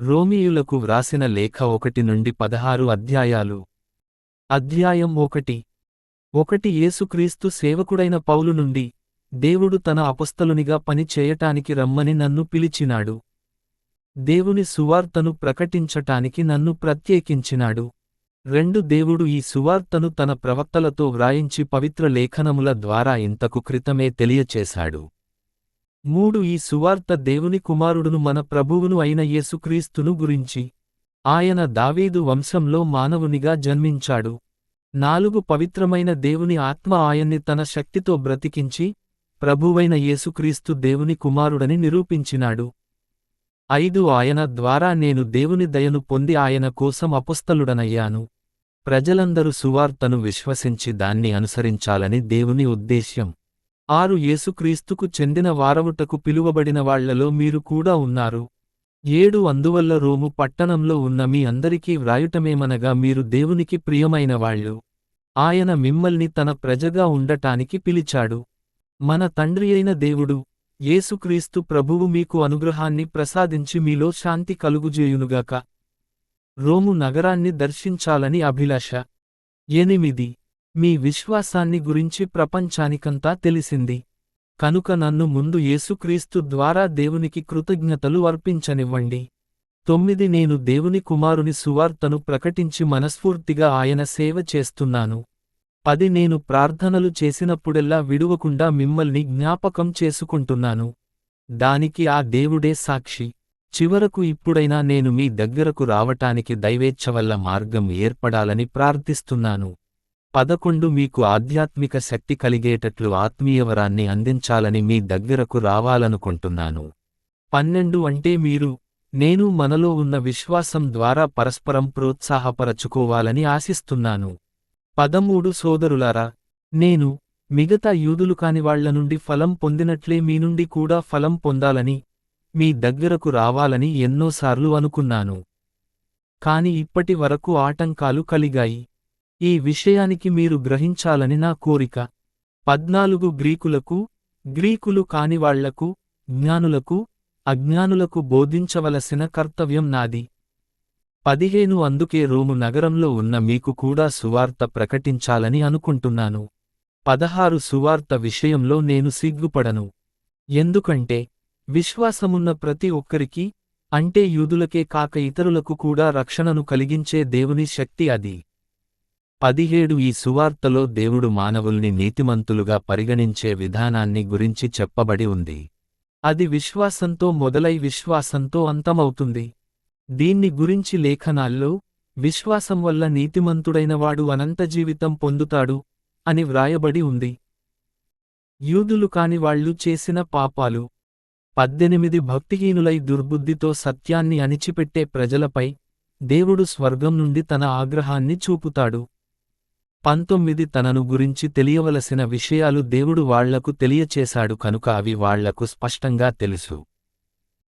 రోమీయులకు వ్రాసిన లేఖ 1-16 అధ్యాయాలు. అధ్యాయం 1. యేసుక్రీస్తు సేవకుడైన పౌలు నుండి, దేవుడు తన అపొస్తలునిగా పని చేయటానికి రమ్మని నన్ను పిలిచినాడు. దేవుని సువార్తను ప్రకటించటానికి నన్ను ప్రత్యేకించినాడు. 2 దేవుడు ఈ సువార్తను తన ప్రవక్తలతో వ్రాయించి పవిత్ర లేఖనముల ద్వారా ఇంతకు క్రితమే తెలియచేశాడు. 3 ఈ సువార్త దేవుని కుమారుడును మన ప్రభువును అయిన యేసుక్రీస్తును గురించి. ఆయన దావీదు వంశంలో మానవునిగా జన్మించాడు. 4 పవిత్రమైన దేవుని ఆత్మ ఆయన్ని తన శక్తితో బ్రతికించి, ప్రభువైన యేసుక్రీస్తు దేవుని కుమారుడని నిరూపించినాడు. 5 ఆయన ద్వారా నేను దేవుని దయను పొంది ఆయన కోసం అపొస్తలుడనయ్యాను. ప్రజలందరూ సువార్తను విశ్వసించి దాన్ని అనుసరించాలని దేవుని ఉద్దేశ్యం. 6 యేసుక్రీస్తుకు చెందిన వారవుటకు పిలువబడిన వాళ్లలో మీరు కూడా ఉన్నారు. 7 అందువల్ల రోము పట్టణంలో ఉన్న మీ అందరికీ వ్రాయుటమేమనగా మీరు దేవునికి ప్రియమైన వాళ్ళు. ఆయన మిమ్మల్ని తన ప్రజగా ఉండటానికి పిలిచాడు. మన తండ్రియైన దేవుడు, యేసుక్రీస్తు ప్రభువు మీకు అనుగ్రహాన్ని ప్రసాదించి మీలో శాంతి కలుగుజేయునుగాక. రోము నగరాన్ని దర్శించాలని అభిలాష. 8 మీ విశ్వాసాన్ని గురించి ప్రపంచానికంతా తెలిసింది. కనుక నన్ను ముందు యేసుక్రీస్తు ద్వారా దేవునికి కృతజ్ఞతలు అర్పించనివ్వండి. 9 నేను దేవుని కుమారుని సువార్తను ప్రకటించి మనస్ఫూర్తిగా ఆయన సేవ చేస్తున్నాను. 10 నేను ప్రార్థనలు చేసినప్పుడెల్లా విడువకుండా మిమ్మల్ని జ్ఞాపకం చేసుకుంటున్నాను. దానికి ఆ దేవుడే సాక్షి. చివరకు ఇప్పుడైనా నేను మీ దగ్గరకు రావటానికి దైవేచ్ఛ వల్ల మార్గం ఏర్పడాలని ప్రార్థిస్తున్నాను. 11 మీకు ఆధ్యాత్మిక శక్తి కలిగేటట్లు ఆత్మీయవరాన్ని అందించాలని మీ దగ్గరకు రావాలనుకుంటున్నాను. 12 అంటే మీరు, నేను మనలో ఉన్న విశ్వాసం ద్వారా పరస్పరం ప్రోత్సాహపరచుకోవాలని ఆశిస్తున్నాను. 13 సోదరులారా, నేను, మిగతా యూదులు కానివాళ్ల నుండి ఫలం పొందినట్లే మీ నుండి కూడా ఫలం పొందాలని, మీ దగ్గరకు రావాలని ఎన్నోసార్లు అనుకున్నాను. కాని ఇప్పటి వరకు ఆటంకాలు కలిగాయి. ఈ విషయానికి మీరు గ్రహించాలని నా కోరిక. 14 గ్రీకులకు, గ్రీకులు కానివాళ్లకు, జ్ఞానులకు, అజ్ఞానులకు బోధించవలసిన కర్తవ్యం నాది. 15 అందుకే రోము నగరంలో ఉన్న మీకు కూడా సువార్త ప్రకటించాలని అనుకుంటున్నాను. 16 సువార్త విషయంలో నేను సిగ్గుపడను. ఎందుకంటే, విశ్వాసమున్న ప్రతి ఒక్కరికీ, అంటే యూదులకే కాక ఇతరులకు కూడా రక్షణను కలిగించే దేవుని శక్తి అది. 17 ఈ సువార్తలో దేవుడు మానవుల్ని నీతిమంతులుగా పరిగణించే విధానాన్ని గురించి చెప్పబడి ఉంది. అది విశ్వాసంతో మొదలై విశ్వాసంతో అంతమవుతుంది. దీన్ని గురించి లేఖనాల్లో, విశ్వాసం వల్ల నీతిమంతుడైనవాడు అనంత జీవితం పొందుతాడు అని వ్రాయబడి ఉంది. యూదులు కానివాళ్లు చేసిన పాపాలు. 18 భక్తిహీనులై దుర్బుద్ధితో సత్యాన్ని అణిచిపెట్టే ప్రజలపై దేవుడు స్వర్గం నుండి తన ఆగ్రహాన్ని చూపుతాడు. 19 తనను గురించి తెలియవలసిన విషయాలు దేవుడు వాళ్లకు తెలియచేశాడు కనుక అవి వాళ్లకు స్పష్టంగా తెలుసు.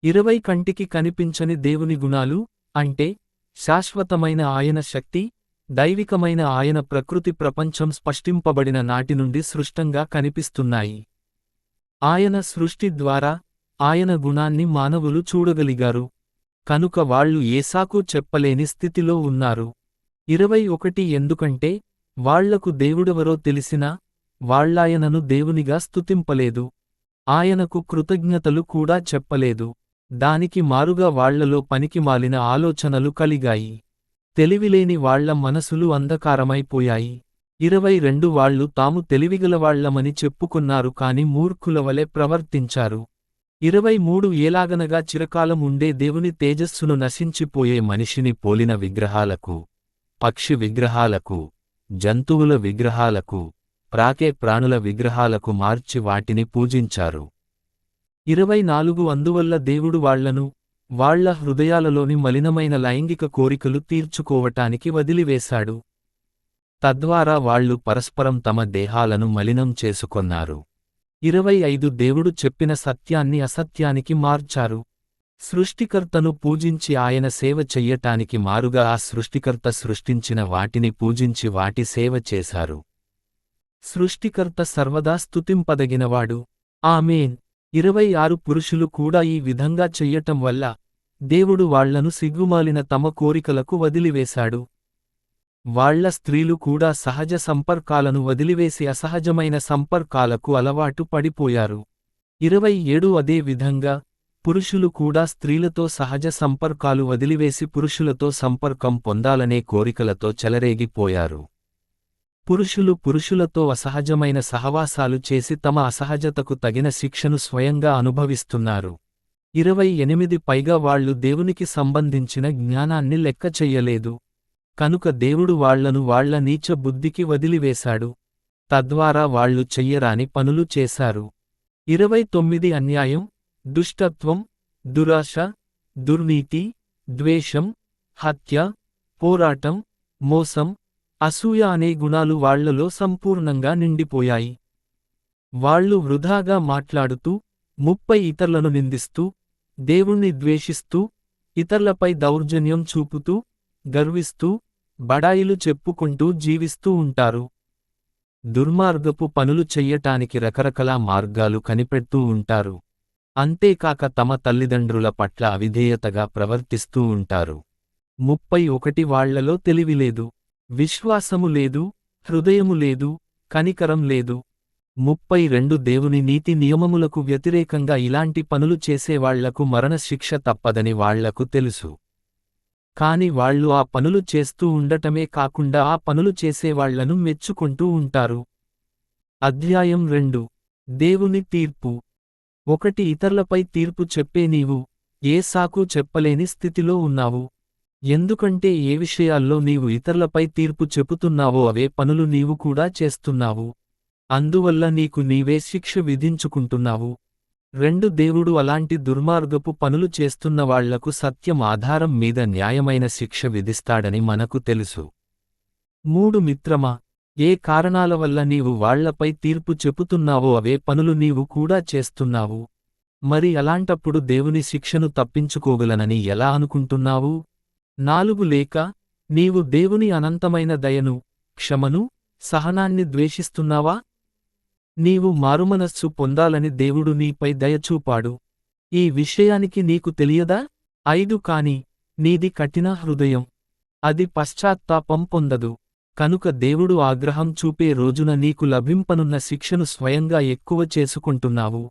20 కంటికి కనిపించని దేవుని గుణాలు, అంటే, శాశ్వతమైన ఆయన శక్తి, దైవికమైన ఆయన ప్రకృతి ప్రపంచం స్పష్టింపబడిన నాటి నుండి స్పష్టంగా కనిపిస్తున్నాయి. ఆయన సృష్టి ద్వారా, ఆయన గుణాన్ని మానవులు చూడగలిగారు. కనుక వాళ్ళు ఏసాకు చెప్పలేని స్థితిలో ఉన్నారు. 21 ఎందుకంటే, వాళ్లకు దేవుడెవరో తెలిసినా, వాళ్ళాయనను దేవునిగా స్తుతింపలేదు. ఆయనకు కృతజ్ఞతలు కూడా చెప్పలేదు. దానికి మారుగా వాళ్లలో పనికిమాలిన ఆలోచనలు కలిగాయి. తెలివిలేని వాళ్ల మనసులు అంధకారమైపోయాయి. 22 వాళ్ళు తాము తెలివిగలవాళ్లమని చెప్పుకున్నారు కాని మూర్ఖులవలె ప్రవర్తించారు. 23 ఎలాగనగా చిరకాలం ఉండే దేవుని తేజస్సును నశించిపోయే మనిషిని పోలిన విగ్రహాలకు, పక్షి విగ్రహాలకు, జంతువుల విగ్రహాలకు, ప్రాకే ప్రాణుల విగ్రహాలకు మార్చి వాటిని పూజించారు. 24 అందువల్ల దేవుడు వాళ్లను, వాళ్ల హృదయాలలోని మలినమైన లైంగిక కోరికలు తీర్చుకోవటానికి వదిలివేశాడు. తద్వారా వాళ్ళు పరస్పరం తమ దేహాలను మలినం చేసుకొన్నారు. 25 దేవుడు చెప్పిన సత్యాన్ని అసత్యానికి మార్చారు. సృష్టికర్తను పూజించి ఆయన సేవ చెయ్యటానికి మారుగా ఆ సృష్టికర్త సృష్టించిన వాటిని పూజించి వాటి సేవ చేశారు. సృష్టికర్త సర్వదా స్తుతింపదగినవాడు. ఆమేన్. 26 పురుషులు కూడా ఈ విధంగా చెయ్యటం వల్ల, దేవుడు వాళ్లను సిగ్గుమాలిన తమ కోరికలకు వదిలివేశాడు. వాళ్ల స్త్రీలు కూడా సహజ సంపర్కాలను వదిలివేసి అసహజమైన సంపర్కాలకు అలవాటు పడిపోయారు. 27 అదే విధంగా పురుషులు కూడా స్త్రీలతో సహజ సంపర్కాలు వదిలివేసి పురుషులతో సంపర్కం పొందాలనే కోరికలతో చెలరేగిపోయారు. పురుషులు పురుషులతో అసహజమైన సహవాసాలు చేసి తమ అసహజతకు తగిన శిక్షను స్వయంగా అనుభవిస్తున్నారు. 28 పైగా వాళ్లు దేవునికి సంబంధించిన జ్ఞానాన్ని లెక్క చెయ్యలేదు. కనుక దేవుడు వాళ్లను వాళ్ల నీచ బుద్ధికి వదిలివేశాడు. తద్వారా వాళ్లు చెయ్యరాని పనులు చేశారు. 29 అన్యాయం, దుష్టత్వం, దురాశ, దుర్నీతి, ద్వేషం, హత్య, పోరాటం, మోసం, అసూయ అనే గుణాలు వాళ్లలో సంపూర్ణంగా నిండిపోయాయి. వాళ్లు వృధాగా మాట్లాడుతూ, 30 ఇతరులను నిందిస్తూ, దేవుణ్ణి ద్వేషిస్తూ, ఇతర్లపై దౌర్జన్యం చూపుతూ, గర్విస్తూ, బడాయిలు చెప్పుకుంటూ జీవిస్తూ ఉంటారు. దుర్మార్గపు పనులు చెయ్యటానికి రకరకాల మార్గాలు కనిపెడుతూ ఉంటారు. అంతేకాక తమ తల్లిదండ్రుల పట్ల అవిధేయతగా ప్రవర్తిస్తూ ఉంటారు. 31 వాళ్లలో తెలివిలేదు, విశ్వాసము లేదు, హృదయము లేదు, కనికరం లేదు. 32 దేవుని నీతి నియమములకు వ్యతిరేకంగా ఇలాంటి పనులు చేసేవాళ్లకు మరణశిక్ష తప్పదని వాళ్లకు తెలుసు. కాని వాళ్లు ఆ పనులు చేస్తూ ఉండటమే కాకుండా ఆ పనులు చేసేవాళ్లను మెచ్చుకుంటూ ఉంటారు. అధ్యాయం 2. దేవుని తీర్పు. 1 ఇతర్లపై తీర్పు చెప్పే నీవు ఏ సాకు చెప్పలేని స్థితిలో ఉన్నావు. ఎందుకంటే ఏ విషయాల్లో నీవు ఇతర్లపై తీర్పు చెపుతున్నావో అవే పనులు నీవు కూడా చేస్తున్నావు. అందువల్ల నీకు నీవే శిక్ష విధించుకుంటున్నావు. 2 దేవుడు అలాంటి దుర్మార్గపు పనులు చేస్తున్న వాళ్లకు సత్యం ఆధారం మీద న్యాయమైన శిక్ష విధిస్తాడని మనకు తెలుసు. 3 మిత్రమా, ఏ కారణాల వల్ల నీవు వాళ్లపై తీర్పు చెపుతున్నావో అవే పనులు నీవు కూడా చేస్తున్నావు. మరి అలాంటప్పుడు దేవుని శిక్షను తప్పించుకోగలనని ఎలా అనుకుంటున్నావు? 4 లేక నీవు దేవుని అనంతమైన దయను, క్షమను, సహనాన్ని ద్వేషిస్తున్నావా? నీవు మారుమనస్సు పొందాలని దేవుడు నీపై దయచూపాడు. ఈ విషయానికి నీకు తెలియదా? 5 కాని నీది కఠిన హృదయం, అది పశ్చాత్తాపం పొందదు. కనుక దేవుడు ఆగ్రహం చూపే రోజున నీకు లభింపనున్న శిక్షను స్వయంగా ఎక్కువ చేసుకుంటున్నావు.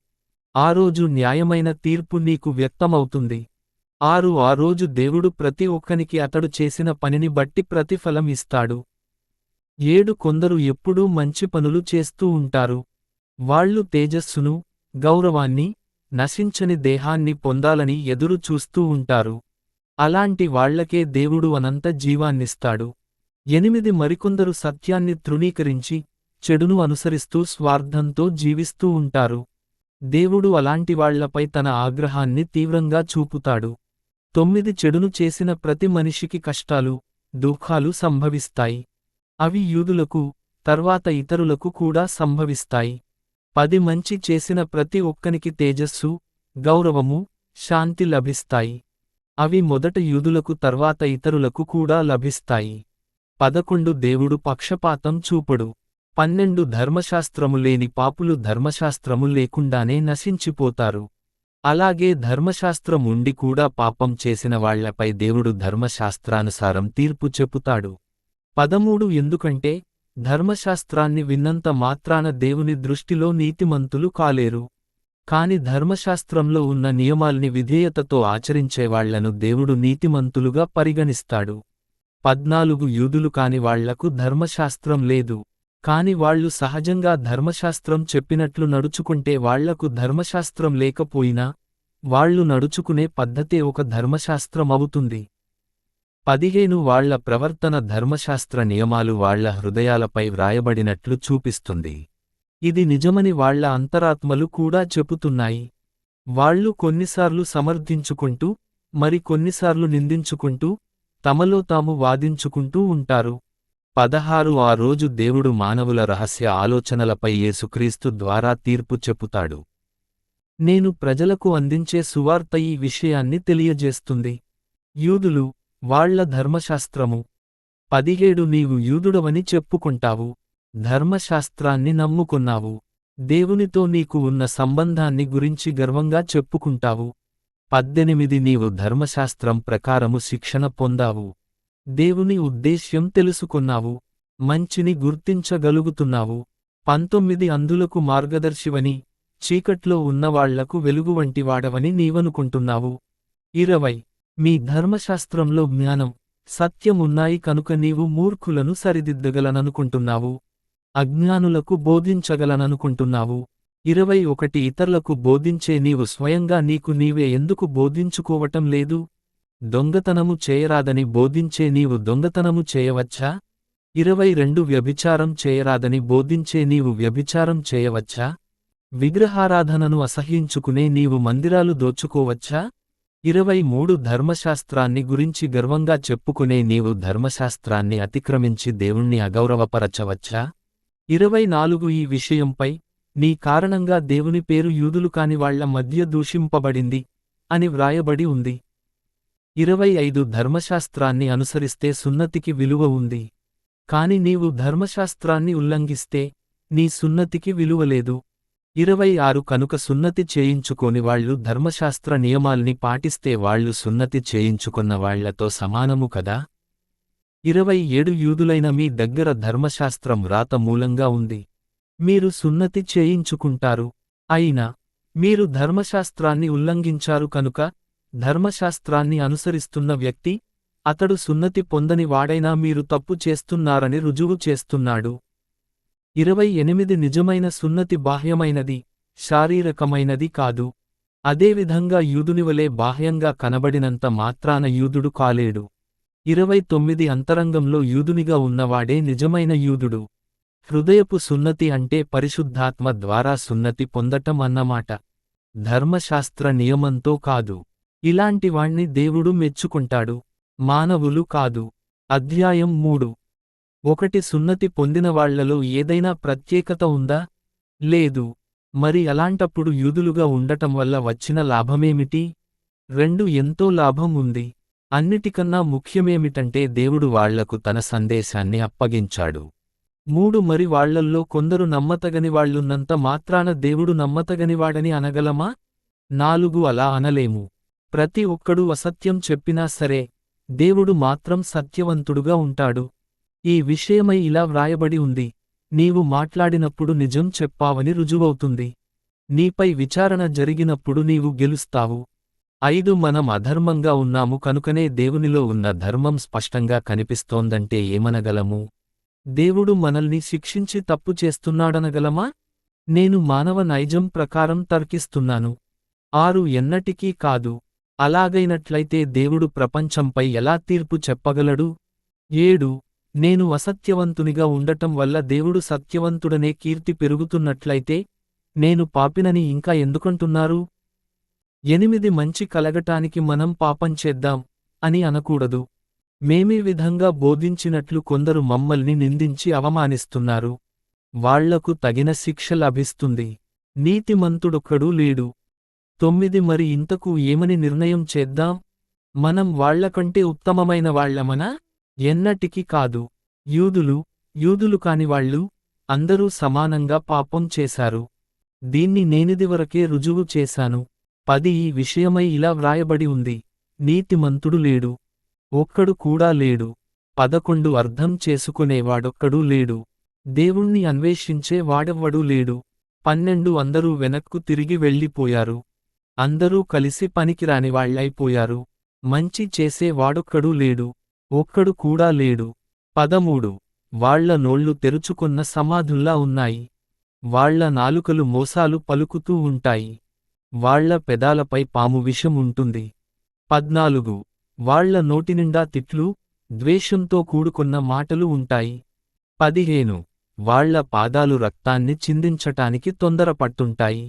ఆ రోజు న్యాయమైన తీర్పు నీకు వ్యక్తమవుతుంది. 6 ఆ రోజు దేవుడు ప్రతి ఒక్కనికి అతడు చేసిన పనిని బట్టి ప్రతిఫలం ఇస్తాడు. 7 కొందరు ఎప్పుడూ మంచి పనులు చేస్తూ ఉంటారు. వాళ్లు తేజస్సును, గౌరవాన్ని, నశించని దేహాన్ని పొందాలని ఎదురు చూస్తూ ఉంటారు. అలాంటి వాళ్లకే దేవుడు అనంత జీవాన్నిస్తాడు. 8 మరికొందరు సత్యాన్ని తృణీకరించి, చెడును అనుసరిస్తూ స్వార్థంతో జీవిస్తూ ఉంటారు. దేవుడు అలాంటి వాళ్లపై తన ఆగ్రహాన్ని తీవ్రంగా చూపుతాడు. 9 చెడును చేసిన ప్రతి మనిషికి కష్టాలు, దుఃఖాలు సంభవిస్తాయి. అవి యూదులకు, తర్వాత ఇతరులకు కూడా సంభవిస్తాయి. 10 మంచి చేసిన ప్రతి ఒక్కనికి తేజస్సు, గౌరవము, శాంతి లభిస్తాయి. అవి మొదట యూదులకు తర్వాత ఇతరులకు కూడా లభిస్తాయి. 11 దేవుడు పక్షపాతం చూపడు. 12 ధర్మశాస్త్రము లేని పాపులు ధర్మశాస్త్రము లేకుండానే నశించిపోతారు. అలాగే ధర్మశాస్త్రం ఉండి కూడా పాపం చేసిన వాళ్లపై దేవుడు ధర్మశాస్త్రానుసారం తీర్పు చెపుతాడు. 13 ఎందుకంటే ధర్మశాస్త్రాన్ని విన్నంత మాత్రాన దేవుని దృష్టిలో నీతిమంతులు కాలేరు. కాని ధర్మశాస్త్రంలో ఉన్న నియమాల్ని విధేయతతో ఆచరించేవాళ్లను దేవుడు నీతిమంతులుగా పరిగణిస్తాడు. 14 యూదులు కాని వాళ్లకు ధర్మశాస్త్రం లేదు. కాని వాళ్లు సహజంగా ధర్మశాస్త్రం చెప్పినట్లు నడుచుకుంటే వాళ్లకు ధర్మశాస్త్రం లేకపోయినా, వాళ్లు నడుచుకునే పద్ధతే ఒక ధర్మశాస్త్రం అవుతుంది. 15 వాళ్ల ప్రవర్తన ధర్మశాస్త్ర నియమాలు వాళ్ల హృదయాలపై వ్రాయబడినట్లు చూపిస్తుంది. ఇది నిజమని వాళ్ల అంతరాత్మలు కూడా చెపుతున్నాయి. వాళ్లు కొన్నిసార్లు సమర్థించుకుంటూ, మరి కొన్నిసార్లు నిందించుకుంటూ, తమలో తాము వాదించుకుంటూ ఉంటారు. 16 ఆ రోజు దేవుడు మానవుల రహస్య ఆలోచనలపై యేసుక్రీస్తు ద్వారా తీర్పు చెపుతాడు. నేను ప్రజలకు అందించే సువార్త ఈ విషయాన్ని తెలియజేస్తుంది. యూదులు, వాళ్ల ధర్మశాస్త్రము. 17 నీవు యూదుడవని చెప్పుకుంటావు, ధర్మశాస్త్రాన్ని నమ్ముకున్నావు, దేవునితో నీకు ఉన్న సంబంధాన్ని గురించి గర్వంగా చెప్పుకుంటావు. 18 నీవు ధర్మశాస్త్రం ప్రకారము శిక్షణ పొందావు. దేవుని ఉద్దేశ్యం తెలుసుకున్నావు. మంచిని గుర్తించగలుగుతున్నావు. 19 అందులకు మార్గదర్శివని, చీకట్లో ఉన్నవాళ్లకు వెలుగు వంటివాడవని నీవనుకుంటున్నావు. 20 మీ ధర్మశాస్త్రంలో జ్ఞానం, సత్యం ఉన్నాయి కనుక నీవు మూర్ఖులను సరిదిద్దగలననుకుంటున్నావు. అజ్ఞానులకు బోధించగలననుకుంటున్నావు. 21 ఇతరులకు బోధించే నీవు స్వయంగా నీకు నీవే ఎందుకు బోధించుకోవటం లేదు? దొంగతనము చేయరాదని బోధించే నీవు దొంగతనము చేయవచ్చా? 22 వ్యభిచారం చేయరాదని బోధించే నీవు వ్యభిచారం చేయవచ్చా? విగ్రహారాధనను అసహ్యించుకునే నీవు మందిరాలు దోచుకోవచ్చా? 23 ధర్మశాస్త్రాన్ని గురించి గర్వంగా చెప్పుకునే నీవు ధర్మశాస్త్రాన్ని అతిక్రమించి దేవుణ్ణి అగౌరవపరచవచ్చా? 24 ఈ విషయంపై, నీ కారణంగా దేవుని పేరు యూదులు కాని వాళ్ల మధ్య దూషింపబడింది అని వ్రాయబడి ఉంది. 25 ధర్మశాస్త్రాన్ని అనుసరిస్తే సున్నతికి విలువ ఉంది. కాని నీవు ధర్మశాస్త్రాన్ని ఉల్లంఘిస్తే, నీ సున్నతికి విలువలేదు. 26 కనుక సున్నతి చేయించుకోని వాళ్లు ధర్మశాస్త్ర నియమాల్ని పాటిస్తే వాళ్లు సున్నతి చేయించుకున్న వాళ్లతో సమానము కదా? 27 యూదులైన మీ దగ్గర ధర్మశాస్త్రం వ్రాత మూలంగా ఉంది. మీరు సున్నతి చేయించుకుంటారు. అయినా మీరు ధర్మశాస్త్రాన్ని ఉల్లంఘించారు కనుక, ధర్మశాస్త్రాన్ని అనుసరిస్తున్న వ్యక్తి, అతడు సున్నతి పొందని వాడైనా మీరు తప్పు చేస్తున్నారని రుజువు చేస్తున్నాడు. 28 నిజమైన సున్నతి బాహ్యమైనది, శారీరకమైనది కాదు. అదేవిధంగా యూదునివలే బాహ్యంగా కనబడినంత మాత్రాన యూదుడు కాలేడు. 29 అంతరంగంలో యూదునిగా ఉన్నవాడే నిజమైన యూదుడు. హృదయపు సున్నతి అంటే పరిశుద్ధాత్మ ద్వారా సున్నతి పొందటం అన్నమాట. ధర్మశాస్త్ర నియమంతో కాదు. ఇలాంటి వాణ్ణి దేవుడు మెచ్చుకుంటాడు, మానవులు కాదు. అధ్యాయం 3 1 సున్నతి పొందినవాళ్లలో ఏదైనా ప్రత్యేకత ఉందా? లేదు. మరి అలాంటప్పుడు యూదులుగా ఉండటం వల్ల వచ్చిన లాభమేమిటి? 2 ఎంతో లాభం ఉంది. అన్నిటికన్నా ముఖ్యమేమిటంటే దేవుడు వాళ్లకు తన సందేశాన్ని అప్పగించాడు. 3 మరి వాళ్లల్లో కొందరు నమ్మతగనివాళ్లున్నంత మాత్రాన దేవుడు నమ్మతగనివాడని అనగలమా? 4 అలా అనలేము. ప్రతి ఒక్కడూ అసత్యం చెప్పినా సరే, దేవుడు మాత్రం సత్యవంతుడుగా ఉంటాడు. ఈ విషయమై ఇలా వ్రాయబడి ఉంది, నీవు మాట్లాడినప్పుడు నిజం చెప్పావని రుజువవుతుంది. నీపై విచారణ జరిగినప్పుడు నీవు గెలుస్తావు. 5 మనం అధర్మంగా ఉన్నాము కనుకనే దేవునిలో ఉన్న ధర్మం స్పష్టంగా కనిపిస్తోందంటే ఏమనగలము? దేవుడు మనల్ని శిక్షించి తప్పు చేస్తున్నాడనగలమా? నేను మానవ నైజం ప్రకారం తర్కిస్తున్నాను. 6 ఎన్నటికీ కాదు. అలాగైనట్లయితే దేవుడు ప్రపంచంపై ఎలా తీర్పు చెప్పగలడు? 7 నేను అసత్యవంతునిగా ఉండటం వల్ల దేవుడు సత్యవంతుడనే కీర్తి పెరుగుతున్నట్లయితే, నేను పాపినని ఇంకా ఎందుకంటున్నారు? 8 మంచి కలగటానికి మనం పాపం చేద్దాం అని అనకూడదు. మేమీ విధంగా బోధించినట్లు కొందరు మమ్మల్ని నిందించి అవమానిస్తున్నారు. వాళ్లకు తగిన శిక్ష లభిస్తుంది. నీతిమంతుడొక్కడూ లేడు. 9 మరి ఇంతకు ఏమని నిర్ణయం చేద్దాం? మనం వాళ్లకంటే ఉత్తమమైన వాళ్లమనా? ఎన్నటికీ కాదు. యూదులు కానివాళ్ళు అందరూ సమానంగా పాపం చేశారు. దీన్ని నేనిదివరకే రుజువు చేశాను. 10 ఈ విషయమై ఇలా వ్రాయబడి ఉంది, నీతిమంతుడు లేడు, ఒక్కడు కూడా లేడు. 11 అర్థం చేసుకునేవాడొక్కడూ లేడు, దేవుణ్ణి అన్వేషించే వాడెవ్వడూ లేడు. 12 అందరూ వెనక్కు తిరిగి వెళ్ళిపోయారు, అందరూ కలిసి పనికిరాని వాళ్లైపోయారు. మంచి చేసే వాడొక్కడూ లేడు, ఒక్కడు కూడా లేడు. 13 వాళ్ల నోళ్లు తెరుచుకున్న సమాధుల్లా ఉన్నాయి, వాళ్ల నాలుకలు మోసాలు పలుకుతూ ఉంటాయి, వాళ్ల పెదాలపై పాము విషం ఉంటుంది. 14 వాళ్ల నోటినిండా తిట్లు, ద్వేషంతో కూడుకున్న మాటలు ఉంటాయి. 15 వాళ్ల పాదాలు రక్తాన్ని చిందించటానికి తొందరపట్టుంటాయి.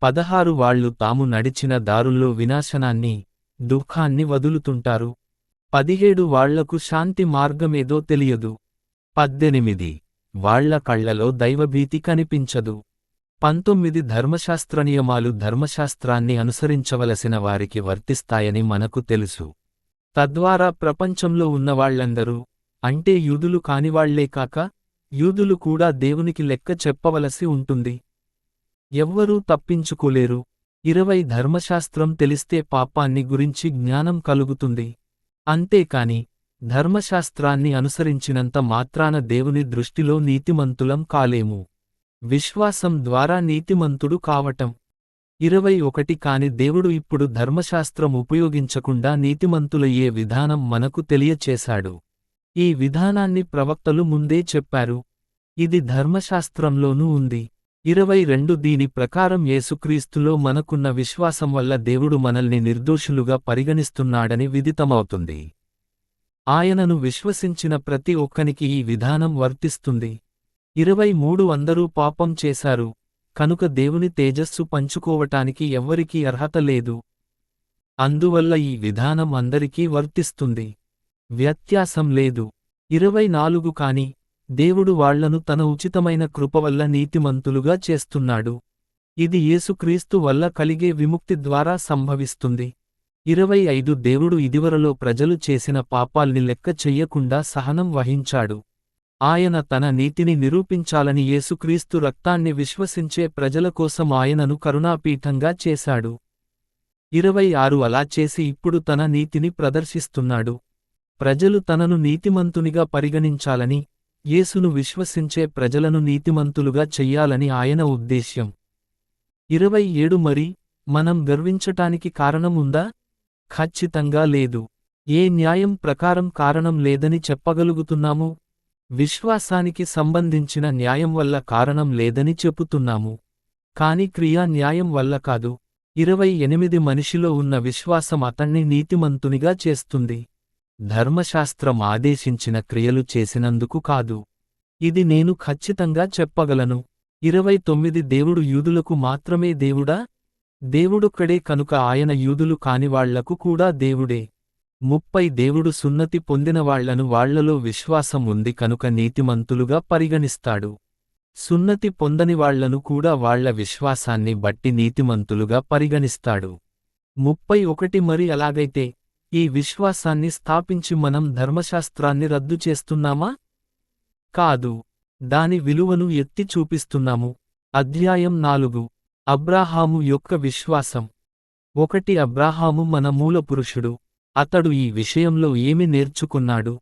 16 వాళ్లు తాము నడిచిన దారుల్లో వినాశనాన్ని, దుఃఖాన్ని వదులుతుంటారు. 17 వాళ్లకు శాంతి మార్గమేదో తెలియదు. 18 వాళ్ల కళ్లలో దైవభీతి కనిపించదు. 19 ధర్మశాస్త్రనియమాలు ధర్మశాస్త్రాన్ని అనుసరించవలసిన వారికి వర్తిస్తాయని మనకు తెలుసు. తద్వారా ప్రపంచంలో ఉన్నవాళ్లందరూ, అంటే యూదులు కానివాళ్లే కాక, యూదులు కూడా దేవునికి లెక్క చెప్పవలసి ఉంటుంది. ఎవ్వరూ తప్పించుకోలేరు. 20 ధర్మశాస్త్రం తెలిస్తే పాపాన్ని గురించి జ్ఞానం కలుగుతుంది. అంతేకాని ధర్మశాస్త్రాన్ని అనుసరించినంత మాత్రాన దేవుని దృష్టిలో నీతిమంతులం కాలేము. విశ్వాసం ద్వారా నీతిమంతుడు కావటం. 21 కాని దేవుడు ఇప్పుడు ధర్మశాస్త్రం ఉపయోగించకుండా నీతిమంతులయ్యే విధానం మనకు తెలియచేశాడు. ఈ విధానాన్ని ప్రవక్తలు ముందే చెప్పారు. ఇది ధర్మశాస్త్రంలోనూ ఉంది. 22 దీని ప్రకారం యేసుక్రీస్తులో మనకున్న విశ్వాసం వల్ల దేవుడు మనల్ని నిర్దోషులుగా పరిగణిస్తున్నాడని విదితమవుతుంది. ఆయనను విశ్వసించిన ప్రతి ఒక్కనికి ఈ విధానం వర్తిస్తుంది. 23 అందరూ పాపం చేశారు, కనుక దేవుని తేజస్సు పంచుకోవటానికి ఎవ్వరికీ అర్హత లేదు. అందువల్ల ఈ విధానం అందరికీ వర్తిస్తుంది. వ్యత్యాసం లేదు. 24 కాని దేవుడు వాళ్లను తన ఉచితమైన కృపవల్ల నీతిమంతులుగా చేస్తున్నాడు. ఇది యేసుక్రీస్తు వల్ల కలిగే విముక్తి ద్వారా సంభవిస్తుంది. 25 దేవుడు ఇదివరలో ప్రజలు చేసిన పాపాల్ని లెక్క చెయ్యకుండా సహనం వహించాడు. ఆయన తన నీతిని నిరూపించాలని యేసుక్రీస్తు రక్తాన్ని విశ్వసించే ప్రజల కోసం ఆయనను కరుణాపీఠంగా చేశాడు. 26 అలా చేసి ఇప్పుడు తన నీతిని ప్రదర్శిస్తున్నాడు. ప్రజలు తనను నీతిమంతునిగా పరిగణించాలని, యేసును విశ్వసించే ప్రజలను నీతిమంతులుగా చెయ్యాలని ఆయన ఉద్దేశ్యం. 27 మరి మనం గర్వించటానికి కారణం ఉందా? ఖచ్చితంగా లేదు. ఏ న్యాయం ప్రకారం కారణం లేదని చెప్పగలుగుతున్నాము? విశ్వాసానికి సంబంధించిన న్యాయం వల్ల కారణం లేదని చెప్పుతున్నాము. కాని క్రియా న్యాయం వల్ల కాదు. 28 మనిషిలో ఉన్న విశ్వాసం అతణ్ణి నీతిమంతునిగా చేస్తుంది. ధర్మశాస్త్రం ఆదేశించిన క్రియలు చేసినందుకు కాదు. ఇది నేను ఖచ్చితంగా చెప్పగలను. 29 దేవుడు యూదులకు మాత్రమే దేవుడా? దేవుడొక్కడే కనుక ఆయన యూదులు కానివాళ్లకు కూడా దేవుడే. 30 దేవుడు సున్నతి పొందినవాళ్లను వాళ్లలో విశ్వాసం ఉంది కనుక నీతిమంతులుగా పరిగణిస్తాడు. సున్నతి పొందనివాళ్లను కూడా వాళ్ల విశ్వాసాన్ని బట్టి నీతిమంతులుగా పరిగణిస్తాడు. 31 మరి అలాగైతే ఈ విశ్వాసాన్ని స్థాపించి మనం ధర్మశాస్త్రాన్ని రద్దు చేస్తున్నామా? కాదు. దాని విలువను ఎత్తి చూపిస్తున్నాము. అధ్యాయం 4 అబ్రాహాము యొక్క విశ్వాసం. 1 అబ్రాహాము మన మూలపురుషుడు. అతడు ఈ విషయంలో ఏమి నేర్చుకున్నాడు?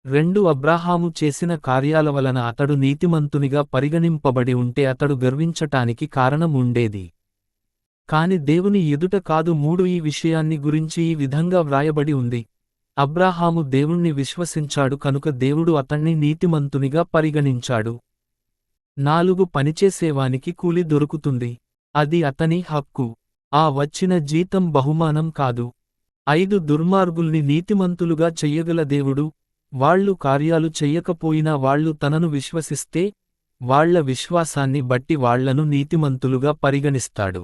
2 అబ్రాహాము చేసిన కార్యాల వలన అతడు నీతిమంతునిగా పరిగణింపబడి ఉంటే అతడు గర్వించటానికి కారణం ఉండేది. కాని దేవుని ఎదుట కాదు. 3 ఈ విషయాన్ని గురించి ఈ విధంగా వ్రాయబడి ఉంది. అబ్రాహాము దేవుణ్ణి విశ్వసించాడు కనుక దేవుడు అతణ్ణి నీతిమంతునిగా పరిగణించాడు. 4 పనిచేసేవానికి కూలి దొరుకుతుంది. అది అతని హక్కు. ఆ వచ్చిన జీతం బహుమానం కాదు. 5 దుర్మార్గుల్ని నీతిమంతులుగా చెయ్యగల దేవుడు, వాళ్ళు కార్యాలు చెయ్యకపోయినా వాళ్ళు తనను విశ్వసిస్తే, వాళ్ల విశ్వాసాన్ని బట్టి వాళ్లను నీతిమంతులుగా పరిగణిస్తాడు.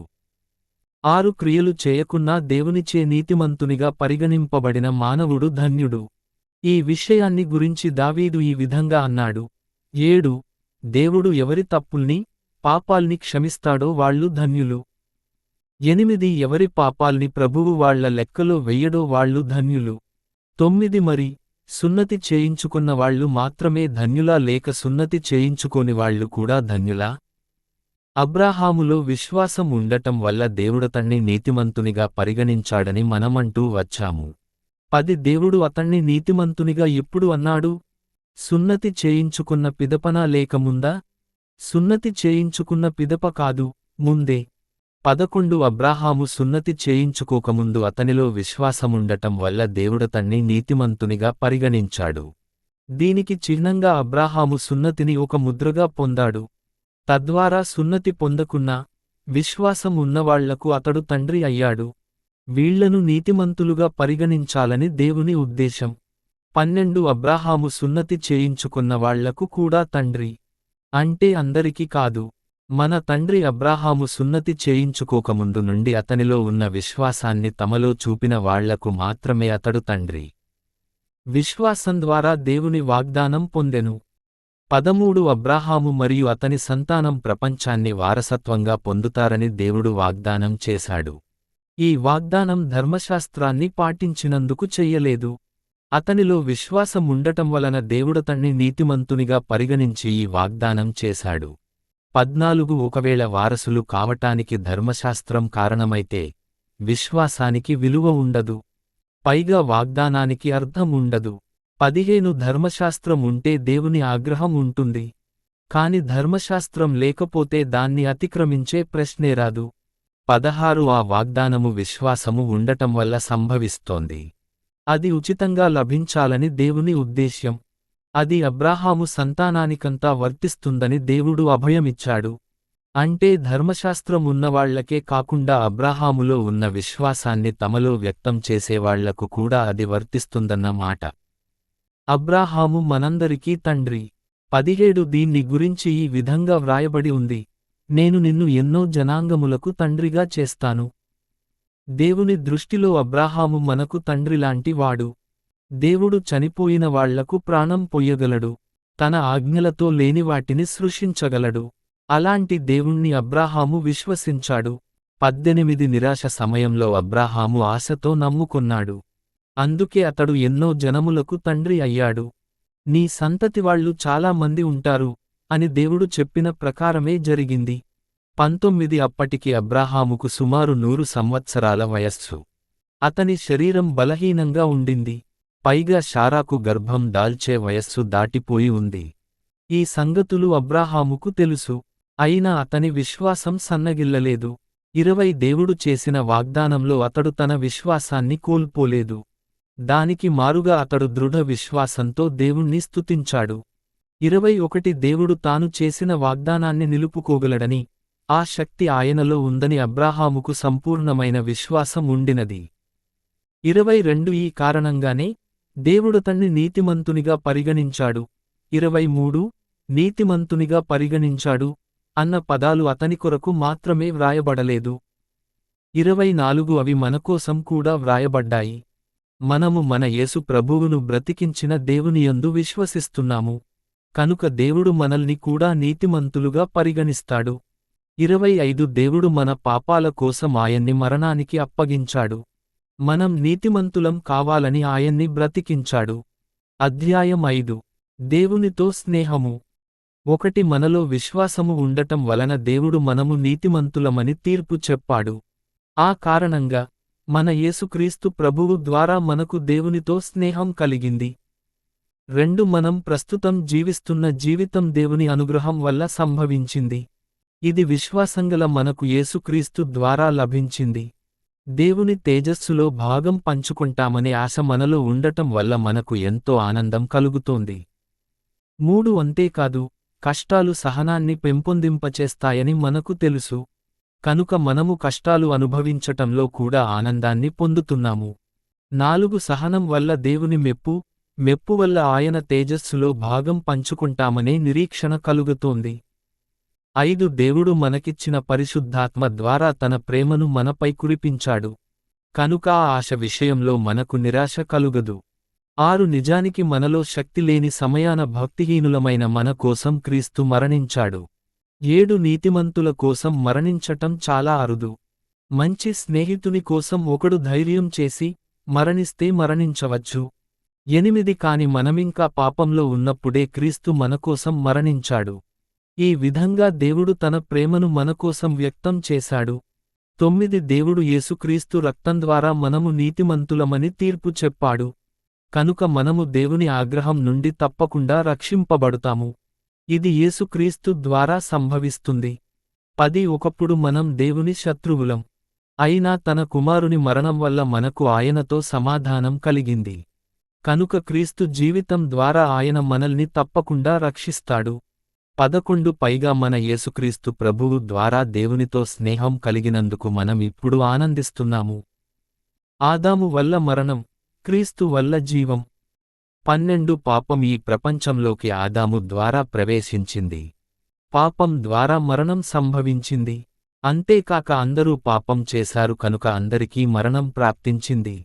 6 క్రియలు చేయకున్నా దేవునిచే నీతిమంతునిగా పరిగణింపబడిన మానవుడు ధన్యుడు. ఈ విషయాన్ని గురించి దావీదు ఈ విధంగా అన్నాడు. 7 దేవుడు ఎవరి తప్పుల్ని, పాపాల్ని క్షమిస్తాడో వాళ్ళు ధన్యులు. 8 ఎవరి పాపాల్ని ప్రభువు వాళ్ల లెక్కలో వెయ్యడో వాళ్ళు ధన్యులు. 9 మరి సున్నతి చేయించుకున్న వాళ్ళు మాత్రమే ధన్యులా లేక సున్నతి చేయించుకోని వాళ్ళు కూడా ధన్యులా? అబ్రాహాములో విశ్వాసం ఉండటం వల్ల దేవుడతణ్ణి నీతిమంతునిగా పరిగణించాడని మనమంటూ వచ్చాము. 10 దేవుడు అతణ్ణి నీతిమంతునిగా ఎప్పుడు అన్నాడు? సున్నతి చేయించుకున్న పిదపనా లేక ముందా? సున్నతి చేయించుకున్న పిదప కాదు, ముందే. 11 అబ్రాహాము సున్నతి చేయించుకోకముందు అతనిలో విశ్వాసముండటం వల్ల దేవుడతణ్ణి నీతిమంతునిగా పరిగణించాడు. దీనికి చిహ్నంగా అబ్రాహాము సున్నతిని ఒక ముద్రగా పొందాడు. తద్వారా సున్నతి పొందకున్నా విశ్వాసం ఉన్నవాళ్లకు అతడు తండ్రి అయ్యాడు. వీళ్లను నీతిమంతులుగా పరిగణించాలని దేవుని ఉద్దేశం. 12 అబ్రాహాము సున్నతి చేయించుకున్న వాళ్లకు కూడా తండ్రి. అంటే అందరికీ కాదు. మన తండ్రి అబ్రాహాము సున్నతి చేయించుకోకముందు నుండి అతనిలో ఉన్న విశ్వాసాన్ని తమలో చూపిన వాళ్లకు మాత్రమే అతడు తండ్రి. విశ్వాసం ద్వారా దేవుని వాగ్దానం పొందెను. 13 అబ్రాహాము మరియు అతని సంతానం ప్రపంచాన్ని వారసత్వంగా పొందుతారని దేవుడు వాగ్దానం చేశాడు. ఈ వాగ్దానం ధర్మశాస్త్రాన్ని పాటించినందుకు చెయ్యలేదు. అతనిలో విశ్వాసం ఉండటం వలన దేవుడతణ్ణి నీతిమంతునిగా పరిగణించి ఈ వాగ్దానం చేశాడు. 14 ఒకవేళ వారసులు కావటానికి ధర్మశాస్త్రం కారణమైతే విశ్వాసానికి విలువ ఉండదు. పైగా వాగ్దానానికి అర్థం ఉండదు. 15 ధర్మశాస్త్రం ఉంటే దేవుని ఆగ్రహం ఉంటుంది. కాని ధర్మశాస్త్రం లేకపోతే దాన్ని అతిక్రమించే ప్రశ్నే రాదు. 16 ఆ వాగ్దానము విశ్వాసము ఉండటం వల్ల సంభవిస్తోంది. అది ఉచితంగా లభించాలని దేవుని ఉద్దేశ్యం. అది అబ్రాహాము సంతానానికంతా వర్తిస్తుందని దేవుడు అభయమిచ్చాడు. అంటే ధర్మశాస్త్రం ఉన్నవాళ్లకే కాకుండా అబ్రాహాములో ఉన్న విశ్వాసాన్ని తమలో వ్యక్తం చేసేవాళ్లకు కూడా అది వర్తిస్తుందన్న మాట. అబ్రాహాము మనందరికీ తండ్రి. 17 దీన్ని గురించి ఈ విధంగా వ్రాయబడి ఉంది, నేను నిన్ను ఎన్నో జనాంగములకు తండ్రిగా చేస్తాను. దేవుని దృష్టిలో అబ్రాహాము మనకు తండ్రిలాంటి వాడు. దేవుడు చనిపోయిన వాళ్లకు ప్రాణం పొయ్యగలడు. తన ఆజ్ఞలతో లేని వాటిని సృష్టించగలడు. అలాంటి దేవుణ్ణి అబ్రాహాము విశ్వసించాడు. 18 నిరాశ సమయంలో అబ్రాహాము ఆశతో నమ్ముకొన్నాడు. అందుకే అతడు ఎన్నో జనములకు తండ్రి అయ్యాడు. నీ సంతతివాళ్లు చాలా మంది ఉంటారు అని దేవుడు చెప్పిన ప్రకారమే జరిగింది. 19 అప్పటికి అబ్రాహాముకు సుమారు 100 సంవత్సరాల వయస్సు. అతని శరీరం బలహీనంగా ఉండింది. పైగా శారాకు గర్భం దాల్చే వయస్సు దాటిపోయి ఉంది. ఈ సంగతులు అబ్రాహాముకు తెలుసు. అయినా అతని విశ్వాసం సన్నగిల్లలేదు. 20 దేవుడు చేసిన వాగ్దానంలో అతడు తన విశ్వాసాన్ని కోల్పోలేదు. దానికి మారుగా అతడు దృఢ విశ్వాసంతో దేవుణ్ణి స్తుతించాడు. 21 దేవుడు తాను చేసిన వాగ్దానాన్ని నిలుపుకోగలడని, ఆ శక్తి ఆయనలో ఉందని అబ్రాహాముకు సంపూర్ణమైన విశ్వాసం ఉండినది. 22 ఈ కారణంగానే దేవుడతన్ని నీతిమంతునిగా పరిగణించాడు. 23 నీతిమంతునిగా పరిగణించాడు అన్న పదాలు అతని కొరకు మాత్రమే వ్రాయబడలేదు. 24 అవి మనకోసం కూడా వ్రాయబడ్డాయి. మనము మన యేసు ప్రభువును బ్రతికించిన దేవునియందు విశ్వసిస్తున్నాము. కనుక దేవుడు మనల్ని కూడా నీతిమంతులుగా పరిగణిస్తాడు. 25 దేవుడు మన పాపాల కోసం ఆయన్ని మరణానికి అప్పగించాడు. మనం నీతిమంతులం కావాలని ఆయన్ని బ్రతికించాడు. అధ్యాయం 5 దేవునితో స్నేహము. 1 మనలో విశ్వాసము ఉండటం వలన దేవుడు మనము నీతిమంతులమని తీర్పు చెప్పాడు. ఆ కారణంగా మన యేసుక్రీస్తు ప్రభువు ద్వారా మనకు దేవునితో స్నేహం కలిగింది. 2 మనం ప్రస్తుతం జీవిస్తున్న జీవితం దేవుని అనుగ్రహం వల్ల సంభవించింది. ఇది విశ్వాసంగల మనకు యేసుక్రీస్తు ద్వారా లభించింది. దేవుని తేజస్సులో భాగం పంచుకుంటామనే ఆశ మనలో ఉండటం వల్ల మనకు ఎంతో ఆనందం కలుగుతోంది. 3 అంతేకాదు, కష్టాలు సహనాన్ని పెంపొందింపచేస్తాయని మనకు తెలుసు. కనుక మనము కష్టాలు అనుభవించటంలో కూడా ఆనందాన్ని పొందుతున్నాము. 4 సహనం వల్ల దేవుని మెప్పు వల్ల ఆయన తేజస్సులో భాగం పంచుకుంటామనే నిరీక్షణ కలుగుతోంది. 5 దేవుడు మనకిచ్చిన పరిశుద్ధాత్మ ద్వారా తన ప్రేమను మనపై కురిపించాడు. కనుక ఆ ఆశ విషయంలో మనకు నిరాశ కలుగదు. 6 నిజానికి మనలో శక్తి లేని సమయాన భక్తిహీనులమైన మన కోసం క్రీస్తు మరణించాడు. 7 నీతిమంతుల కోసం మరణించటం చాలా అరుదు. మంచి స్నేహితుని కోసం ఒకడు ధైర్యం చేసి మరణిస్తే మరణించవచ్చు. 8 కాని మనమింకా పాపంలో ఉన్నప్పుడే క్రీస్తు మనకోసం మరణించాడు. ఈ విధంగా దేవుడు తన ప్రేమను మనకోసం వ్యక్తం చేశాడు. 9 దేవుడు యేసుక్రీస్తు రక్తం ద్వారా మనము నీతిమంతులమని తీర్పు చెప్పాడు. కనుక మనము దేవుని ఆగ్రహం నుండి తప్పకుండా రక్షింపబడుతాము. ఇది యేసుక్రీస్తు ద్వారా సంభవిస్తుంది. 10 ఒకప్పుడు మనం దేవుని శత్రువులం. అయినా తన కుమారుని మరణం వల్ల మనకు ఆయనతో సమాధానం కలిగింది. కనుక క్రీస్తు జీవితం ద్వారా ఆయన మనల్ని తప్పకుండా రక్షిస్తాడు. 11 పైగా మన యేసుక్రీస్తు ప్రభువు ద్వారా దేవునితో స్నేహం కలిగినందుకు మనం ఇప్పుడు ఆనందిస్తున్నాము. ఆదాము వల్ల మరణం, క్రీస్తు వల్ల జీవం. 12 పాపం ఈ ప్రపంచంలోకి ఆదాము ద్వారా ప్రవేశించింది. పాపం ద్వారా మరణం సంభవించింది. అంతేకాక అందరూ పాపం చేశారు కనుక అందరికీ మరణం ప్రాప్తించింది.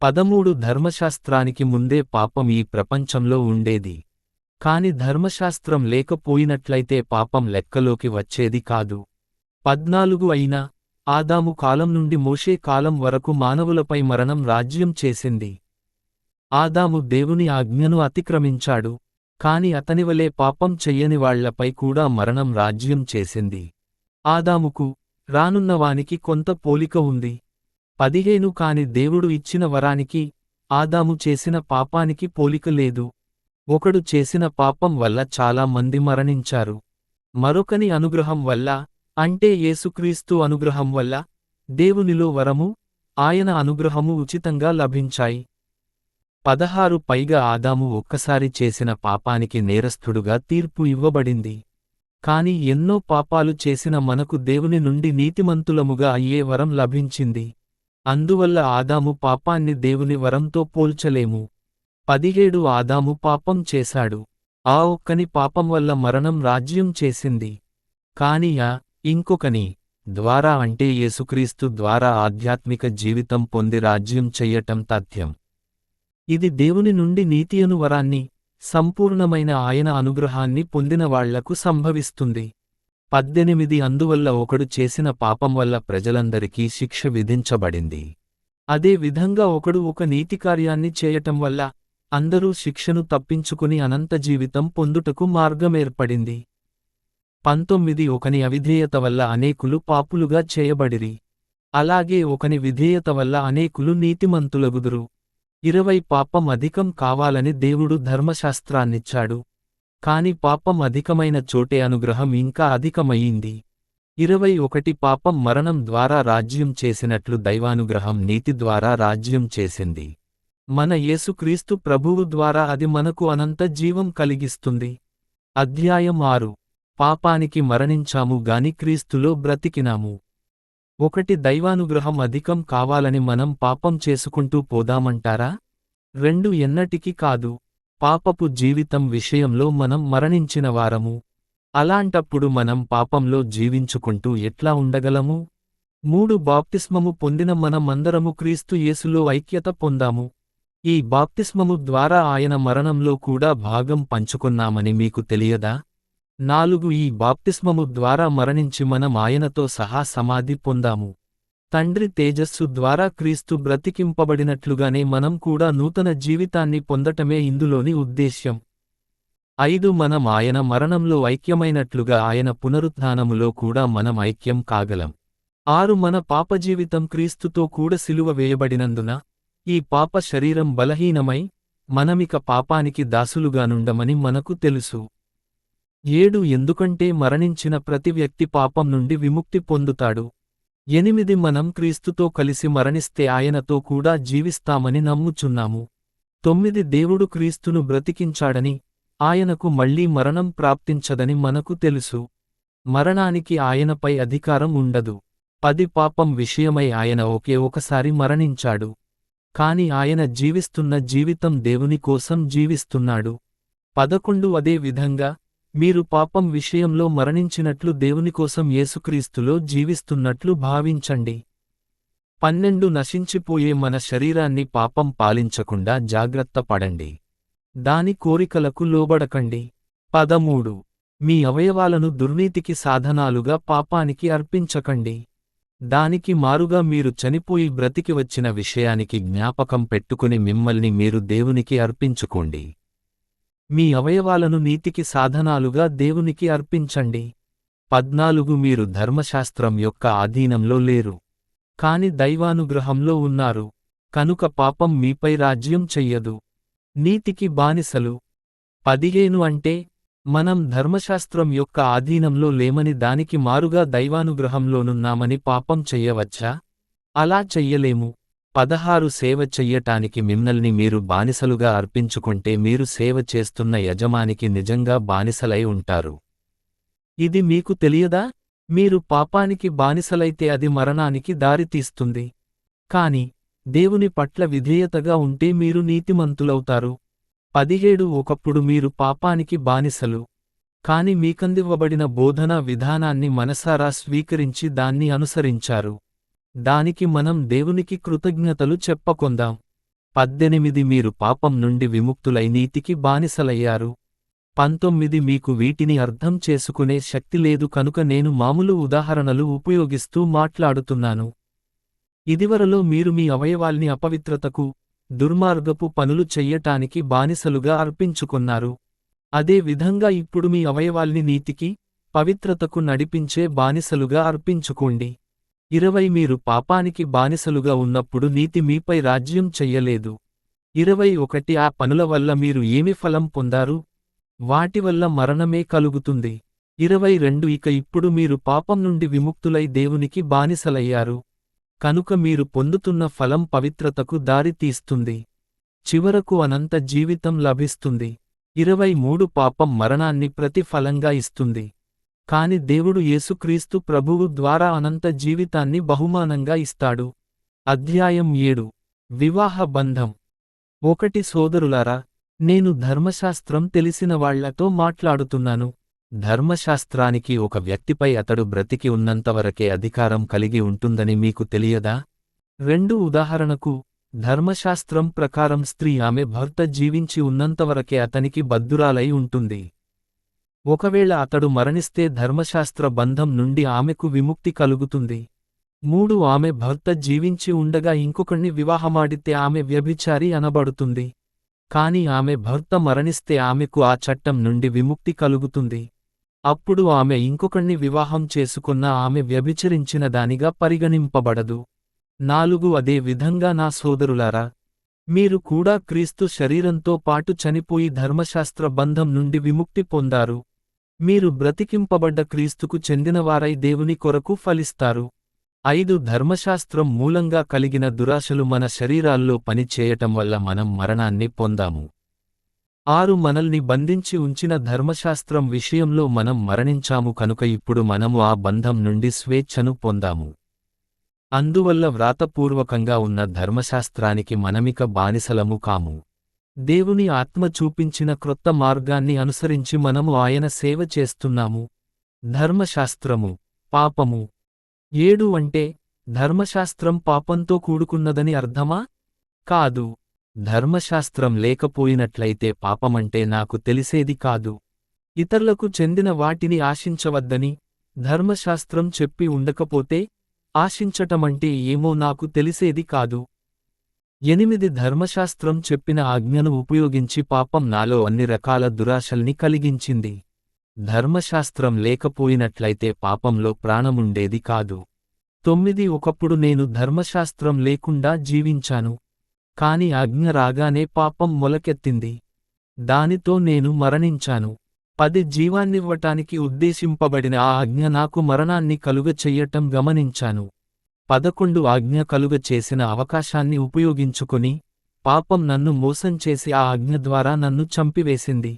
13 ధర్మశాస్త్రానికి ముందే పాపం ఈ ప్రపంచంలో ఉండేది. కాని ధర్మశాస్త్రం లేకపోయినట్లయితే పాపం లెక్కలోకి వచ్చేది కాదు. 14 అయినా ఆదాము కాలం నుండి మోషే కాలం వరకు మానవులపై మరణం రాజ్యం చేసింది. ఆదాము దేవుని ఆజ్ఞను అతిక్రమించాడు. కాని అతనివలే పాపం చెయ్యని వాళ్లపై కూడా మరణం రాజ్యం చేసింది. ఆదాముకు, రానున్నవానికి కొంత పోలిక ఉంది. 15 కాని దేవుడు ఇచ్చిన వరానికి, ఆదాము చేసిన పాపానికి పోలిక లేదు. ఒకడు చేసిన పాపం వల్ల చాలా మంది మరణించారు. మరొకని అనుగ్రహం వల్ల, అంటే యేసుక్రీస్తు అనుగ్రహం వల్ల, దేవునిలో వరము, ఆయన అనుగ్రహము ఉచితంగా లభించాయి. 16 పైగా ఆదాము ఒక్కసారి చేసిన పాపానికి నేరస్థుడుగా తీర్పు ఇవ్వబడింది. కాని ఎన్నో పాపాలు చేసిన మనకు దేవుని నుండి నీతిమంతులముగా అయ్యే వరం లభించింది. అందువల్ల ఆదాము పాపాన్ని దేవుని వరంతో పోల్చలేము. 17 ఆదాము పాపం చేశాడు. ఆ ఒక్కని పాపం వల్ల మరణం రాజ్యం చేసింది. కాని ఇంకొకని ద్వారా అంటే యేసుక్రీస్తు ద్వారా ఆధ్యాత్మిక జీవితం పొంది రాజ్యం చెయ్యటం తథ్యం. ఇది దేవుని నుండి నీతియను వరాన్ని, సంపూర్ణమైన ఆయన అనుగ్రహాన్ని పొందిన వాళ్లకు సంభవిస్తుంది. 18 అందువల్ల ఒకడు చేసిన పాపం వల్ల ప్రజలందరికీ శిక్ష విధించబడింది. అదే విధంగా ఒకడు ఒక నీతికార్యాన్ని చేయటం వల్ల అందరూ శిక్షను తప్పించుకుని అనంత జీవితం పొందుటకు మార్గమేర్పడింది. 19 ఒకని అవిధేయత వల్ల అనేకులు పాపులుగా చేయబడిరి. అలాగే ఒకని విధేయత వల్ల అనేకులు నీతిమంతులగుదురు. 20 పాపం అధికం కావాలని దేవుడు ధర్మశాస్త్రాన్నిచ్చాడు. కాని పాపం అధికమైన చోటే అనుగ్రహం ఇంకా అధికమయ్యింది. 21 పాపం మరణం ద్వారా రాజ్యం చేసినట్లు దైవానుగ్రహం నీతి ద్వారా రాజ్యం చేసింది. మన యేసుక్రీస్తు ప్రభువు ద్వారా అది మనకు అనంత జీవం కలిగిస్తుంది. అధ్యాయం 6 పాపానికి మరణించాము గాని క్రీస్తులో బ్రతికినాము. 1 దైవానుగ్రహం అధికం కావాలని మనం పాపం చేసుకుంటూ పోదామంటారా? 2 ఎన్నటికి కాదు. పాపపు జీవితం విషయంలో మనం మరణించిన వారము. అలాంటప్పుడు మనం పాపంలో జీవించుకుంటూ ఎట్లా ఉండగలము? 3 బాప్తిస్మము పొందిన మనమందరము క్రీస్తు యేసులో ఐక్యత పొందాము. ఈ బాప్తిస్మము ద్వారా ఆయన మరణంలో కూడా భాగం పంచుకున్నామని మీకు తెలియదా? 4 ఈ బాప్తిస్మము ద్వారా మరణించి మనం ఆయనతో సహా సమాధి పొందాము. తండ్రి తేజస్సు ద్వారా క్రీస్తు బ్రతికింపబడినట్లుగానే మనం కూడా నూతన జీవితాన్ని పొందటమే ఇందులోని ఉద్దేశ్యం. 5 మనం ఆయన మరణంలో ఐక్యమైనట్లుగా ఆయన పునరుత్థానములో కూడా మనం ఐక్యం కాగలం. 6 మన పాపజీవితం క్రీస్తుతో కూడా సిలువ వేయబడినందున ఈ పాప శరీరం బలహీనమై మనమిక పాపానికి దాసులుగానుండమని మనకు తెలుసు. 7 ఎందుకంటే మరణించిన ప్రతి వ్యక్తి పాపం నుండి విముక్తి పొందుతాడు. 8 మనం క్రీస్తుతో కలిసి మరణిస్తే ఆయనతో కూడా జీవిస్తామని నమ్ముచున్నాము. 9 దేవుడు క్రీస్తును బ్రతికించాడని, ఆయనకు మళ్లీ మరణం ప్రాప్తించదని మనకు తెలుసు. మరణానికి ఆయనపై అధికారం ఉండదు. 10 పాపం విషయమై ఆయన ఒకే ఒకసారి మరణించాడు. కాని ఆయన జీవిస్తున్న జీవితం దేవుని కోసం జీవిస్తున్నాడు. 11 అదే విధంగా మీరు పాపం విషయంలో మరణించినట్లు దేవుని కోసం యేసుక్రీస్తులో జీవిస్తున్నట్లు భావించండి. 12 నశించిపోయే మన శరీరాన్ని పాపం పాలించకుండా జాగ్రత్త పడండి. దాని కోరికలకు లోబడకండి. 13 మీ అవయవాలను దుర్నీతికి సాధనాలుగా పాపానికి అర్పించకండి. దానికి మారుగా మీరు చనిపోయి బ్రతికి వచ్చిన విషయానికి జ్ఞాపకం పెట్టుకుని మిమ్మల్ని మీరు దేవునికి అర్పించుకోండి. మీ అవయవాలను నీతికి సాధనాలుగా దేవునికి అర్పించండి. 14 మీరు ధర్మశాస్త్రం యొక్క ఆధీనంలో లేరు, కాని దైవానుగ్రహంలో ఉన్నారు. కనుక పాపం మీపై రాజ్యం చెయ్యదు. నీతికి బానిసలు. 15 అంటే మనం ధర్మశాస్త్రం యొక్క ఆధీనంలో లేమని దానికి మారుగా దైవానుగ్రహంలోనున్నామని పాపం చెయ్యవచ్చా? అలా చెయ్యలేము. 16 సేవ చెయ్యటానికి మిమ్మల్ని మీరు బానిసలుగా అర్పించుకుంటే మీరు సేవ చేస్తున్న యజమానికి నిజంగా బానిసలై ఉంటారు. ఇది మీకు తెలియదా? మీరు పాపానికి బానిసలైతే అది మరణానికి దారితీస్తుంది. కాని దేవుని పట్ల విధేయతగా ఉంటే మీరు నీతిమంతులవుతారు. 17 ఒకప్పుడు మీరు పాపానికి బానిసలు. కాని మీకందివ్వబడిన బోధనా విధానాన్ని మనసారా స్వీకరించి దాన్ని అనుసరించారు. దానికి మనం దేవునికి కృతజ్ఞతలు చెప్పుకొందాం. 18 మీరు పాపం నుండి విముక్తులై నీతికి బానిసలయ్యారు. 19 మీకు వీటిని అర్థం చేసుకునే శక్తి లేదు కనుక నేను మామూలు ఉదాహరణలు ఉపయోగిస్తూ మాట్లాడుతున్నాను. ఇదివరలో మీరు మీ అవయవాల్ని అపవిత్రతకు, దుర్మార్గపు పనులు చెయ్యటానికి బానిసలుగా అర్పించుకున్నారు. అదే విధంగా ఇప్పుడు మీ అవయవాల్ని నీతికి, పవిత్రతకు నడిపించే బానిసలుగా అర్పించుకోండి. 20 మీరు పాపానికి బానిసలుగా ఉన్నప్పుడు నీతి మీపై రాజ్యం చెయ్యలేదు. 21 ఆ పనుల వల్ల మీరు ఏమి ఫలం పొందారు? వాటి వల్ల మరణమే కలుగుతుంది. 22 ఇక ఇప్పుడు మీరు పాపం నుండి విముక్తులై దేవునికి బానిసలయ్యారు. కనుక మీరు పొందుతున్న ఫలం పవిత్రతకు దారి తీస్తుంది. చివరకు అనంత జీవితం లభిస్తుంది. 23 పాపం మరణాన్ని ప్రతిఫలంగా ఇస్తుంది. కాని దేవుడు యేసుక్రీస్తు ప్రభువు ద్వారా అనంత జీవితాన్ని బహుమానంగా ఇస్తాడు. అధ్యాయం 7 వివాహ బంధం. 1 సోదరులారా, నేను ధర్మశాస్త్రం తెలిసిన వాళ్లతో మాట్లాడుతున్నాను. ధర్మశాస్త్రానికి ఒక వ్యక్తిపై అతడు బ్రతికి ఉన్నంతవరకే అధికారం కలిగి ఉంటుందని మీకు తెలియదా? 2 ఉదాహరణకు, ధర్మశాస్త్రం ప్రకారం స్త్రీ ఆమె భర్త జీవించి ఉన్నంతవరకే అతనికి బద్ధురాలై ఉంటుంది. ఒకవేళ అతడు మరణిస్తే ధర్మశాస్త్ర బంధం నుండి ఆమెకు విముక్తి కలుగుతుంది. 3 ఆమె భర్త జీవించి ఉండగా ఇంకొకణ్ణి వివాహమాడితే ఆమె వ్యభిచారి అనబడుతుంది. కాని ఆమె భర్త మరణిస్తే ఆమెకు ఆ చట్టం నుండి విముక్తి కలుగుతుంది. అప్పుడు ఆమె ఇంకొకణ్ణి వివాహం చేసుకున్న ఆమె వ్యభిచరించిన దానిగా పరిగణింపబడదు. 4 అదే విధంగా నా సోదరులారా, మీరు కూడా క్రీస్తు శరీరంతో పాటు చనిపోయి ధర్మశాస్త్ర బంధం నుండి విముక్తి పొందారు. మీరు బ్రతికింపబడ్డ క్రీస్తుకు చెందినవారై దేవుని కొరకు ఫలిస్తారు. 5 ధర్మశాస్త్రం మూలంగా కలిగిన దురాశలు మన శరీరాల్లో పని చేయటం వల్ల మనం మరణాన్ని పొందాము. 6 మనల్ని బంధించి ఉంచిన ధర్మశాస్త్రం విషయంలో మనం మరణించాము కనుక ఇప్పుడు మనము ఆ బంధం నుండి స్వేచ్ఛను పొందాము. అందువల్ల వ్రాతపూర్వకంగా ఉన్న ధర్మశాస్త్రానికి మనమిక బానిసలము కాము. దేవుని ఆత్మ చూపించిన క్రొత్త మార్గాన్ని అనుసరించి మనము ఆయన సేవ చేస్తున్నాము. ధర్మశాస్త్రము పాపము. 7 అంటే ధర్మశాస్త్రం పాపంతో కూడుకున్నదని అర్థమా? కాదు. ధర్మశాస్త్రం లేకపోయినట్లయితే పాపమంటే నాకు తెలిసేది కాదు. ఇతరులకు చెందిన వాటిని ఆశించవద్దని ధర్మశాస్త్రం చెప్పి ఉండకపోతే ఆశించటమంటే ఏమో నాకు తెలిసేది కాదు. 8 ధర్మశాస్త్రం చెప్పిన ఆజ్ఞను ఉపయోగించి పాపం నాలో అన్ని రకాల దురాశల్ని కలిగించింది. ధర్మశాస్త్రం లేకపోయినట్లయితే పాపంలో ప్రాణముండేది కాదు. 9 ఒకప్పుడు నేను ధర్మశాస్త్రం లేకుండా జీవించాను. కాని ఆజ్ఞ రాగానే పాపం మొలకెత్తింది. దానితో నేను మరణించాను. 10 జీవాన్నివ్వటానికి ఉద్దేశింపబడిన ఆ ఆజ్ఞ నాకు మరణాన్ని కలుగ చెయ్యటం గమనించాను. 11 ఆజ్ఞ కలుగ చేసిన అవకాశాన్ని ఉపయోగించుకొని పాపం నన్ను మోసం చేసి ఆ ఆజ్ఞ ద్వారా నన్ను చంపివేసింది.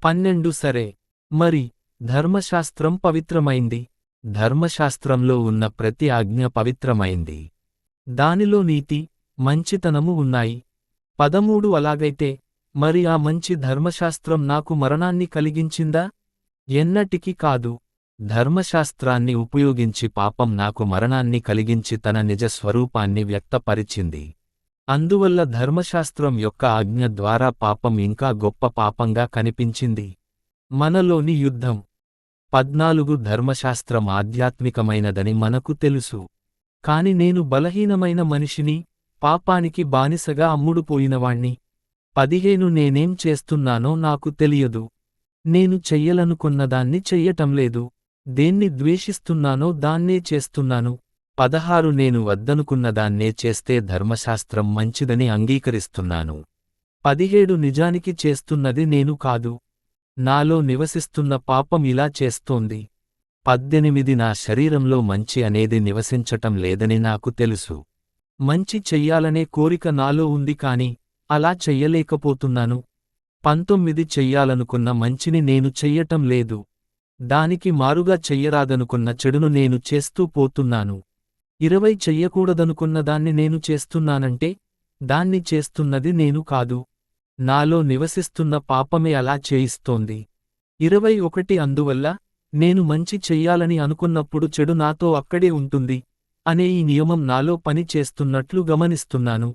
12 సరే, మరి ధర్మశాస్త్రం పవిత్రమైంది. ధర్మశాస్త్రంలో ఉన్న ప్రతి ఆజ్ఞ పవిత్రమైంది. దానిలో నీతి, మంచితనము ఉన్నాయి. 13 అలాగైతే మరి ఆ మంచి ధర్మశాస్త్రం నాకు మరణాన్ని కలిగించిందా? ఎన్నటికీ కాదు. ధర్మశాస్త్రాన్ని ఉపయోగించి పాపం నాకు మరణాన్ని కలిగించి తన నిజ స్వరూపాన్ని వ్యక్తపరిచింది. అందువల్ల ధర్మశాస్త్రం యొక్క ఆజ్ఞ ద్వారా పాపం ఇంకా గొప్ప పాపంగా కనిపించింది. మనలోని యుద్ధం. 14 ధర్మశాస్త్రం ఆధ్యాత్మికమైనదని మనకు తెలుసు. కాని నేను బలహీనమైన మనిషిని, పాపానికి బానిసగా అమ్ముడుపోయినవాణ్ణి. 15 నేనేం చేస్తున్నానో నాకు తెలియదు. నేను చెయ్యలనుకున్నదాన్ని చెయ్యటంలేదు. దేన్ని ద్వేషిస్తున్నానో దాన్నే చేస్తున్నాను. 16 నేను వద్దనుకున్నదాన్నే చేస్తే ధర్మశాస్త్రం మంచిదని అంగీకరిస్తున్నాను. 17 నిజానికి చేస్తున్నది నేను కాదు. నాలో నివసిస్తున్న పాపం ఇలా చేస్తోంది. 18 నా శరీరంలో మంచి అనేది నివసించటం లేదని నాకు తెలుసు. మంచి చెయ్యాలనే కోరిక నాలో ఉంది కాని అలా చెయ్యలేకపోతున్నాను. 19 చెయ్యాలనుకున్న మంచిని నేను చెయ్యటం లేదు. దానికి మారుగా చెయ్యరాదనుకున్న చెడును నేను చేస్తూ పోతున్నాను. 20 చెయ్యకూడదనుకున్న దాన్ని నేను చేస్తున్నానంటే దాన్ని చేస్తున్నది నేను కాదు. నాలో నివసిస్తున్న పాపమే అలా చేయిస్తోంది. 21 అందువల్ల నేను మంచి చెయ్యాలని అనుకున్నప్పుడు చెడు నాతో అక్కడే ఉంటుంది అనే ఈ నియమం నాలో పని చేస్తున్నట్లు గమనిస్తున్నాను.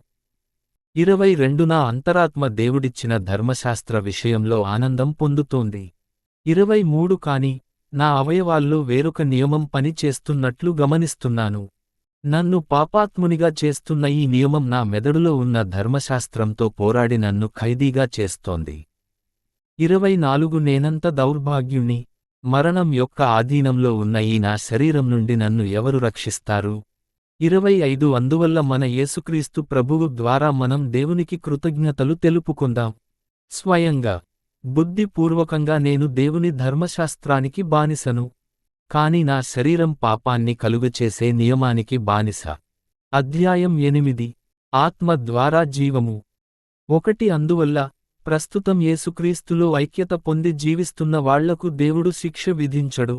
22 నా అంతరాత్మ దేవుడిచ్చిన ధర్మశాస్త్ర విషయంలో ఆనందం పొందుతోంది. 23 కాని నా అవయవాల్లో వేరొక నియమం పని చేస్తున్నట్లు గమనిస్తున్నాను. నన్ను పాపాత్మునిగా చేస్తున్న ఈ నియమం నా మెదడులో ఉన్న ధర్మశాస్త్రంతో పోరాడి నన్ను ఖైదీగా చేస్తోంది. 24 నేనంత దౌర్భాగ్యుణ్ణి, మరణం యొక్క ఆధీనంలో ఉన్న ఈ నా శరీరం నుండి నన్ను ఎవరు రక్షిస్తారు? 25 అందువల్ల మన యేసుక్రీస్తు ప్రభువు ద్వారా మనం దేవునికి కృతజ్ఞతలు తెలుపుకుందాం. స్వయంగా బుద్ధిపూర్వకంగా నేను దేవుని ధర్మశాస్త్రానికి బానిసను. కాని నా శరీరం పాపాన్ని కలుగచేసే నియమానికి బానిస. అధ్యాయం 8 ఆత్మ ద్వారా జీవము. 1 అందువల్ల ప్రస్తుతం యేసుక్రీస్తులో ఐక్యత పొంది జీవిస్తున్న వాళ్లకు దేవుడు శిక్ష విధించడు.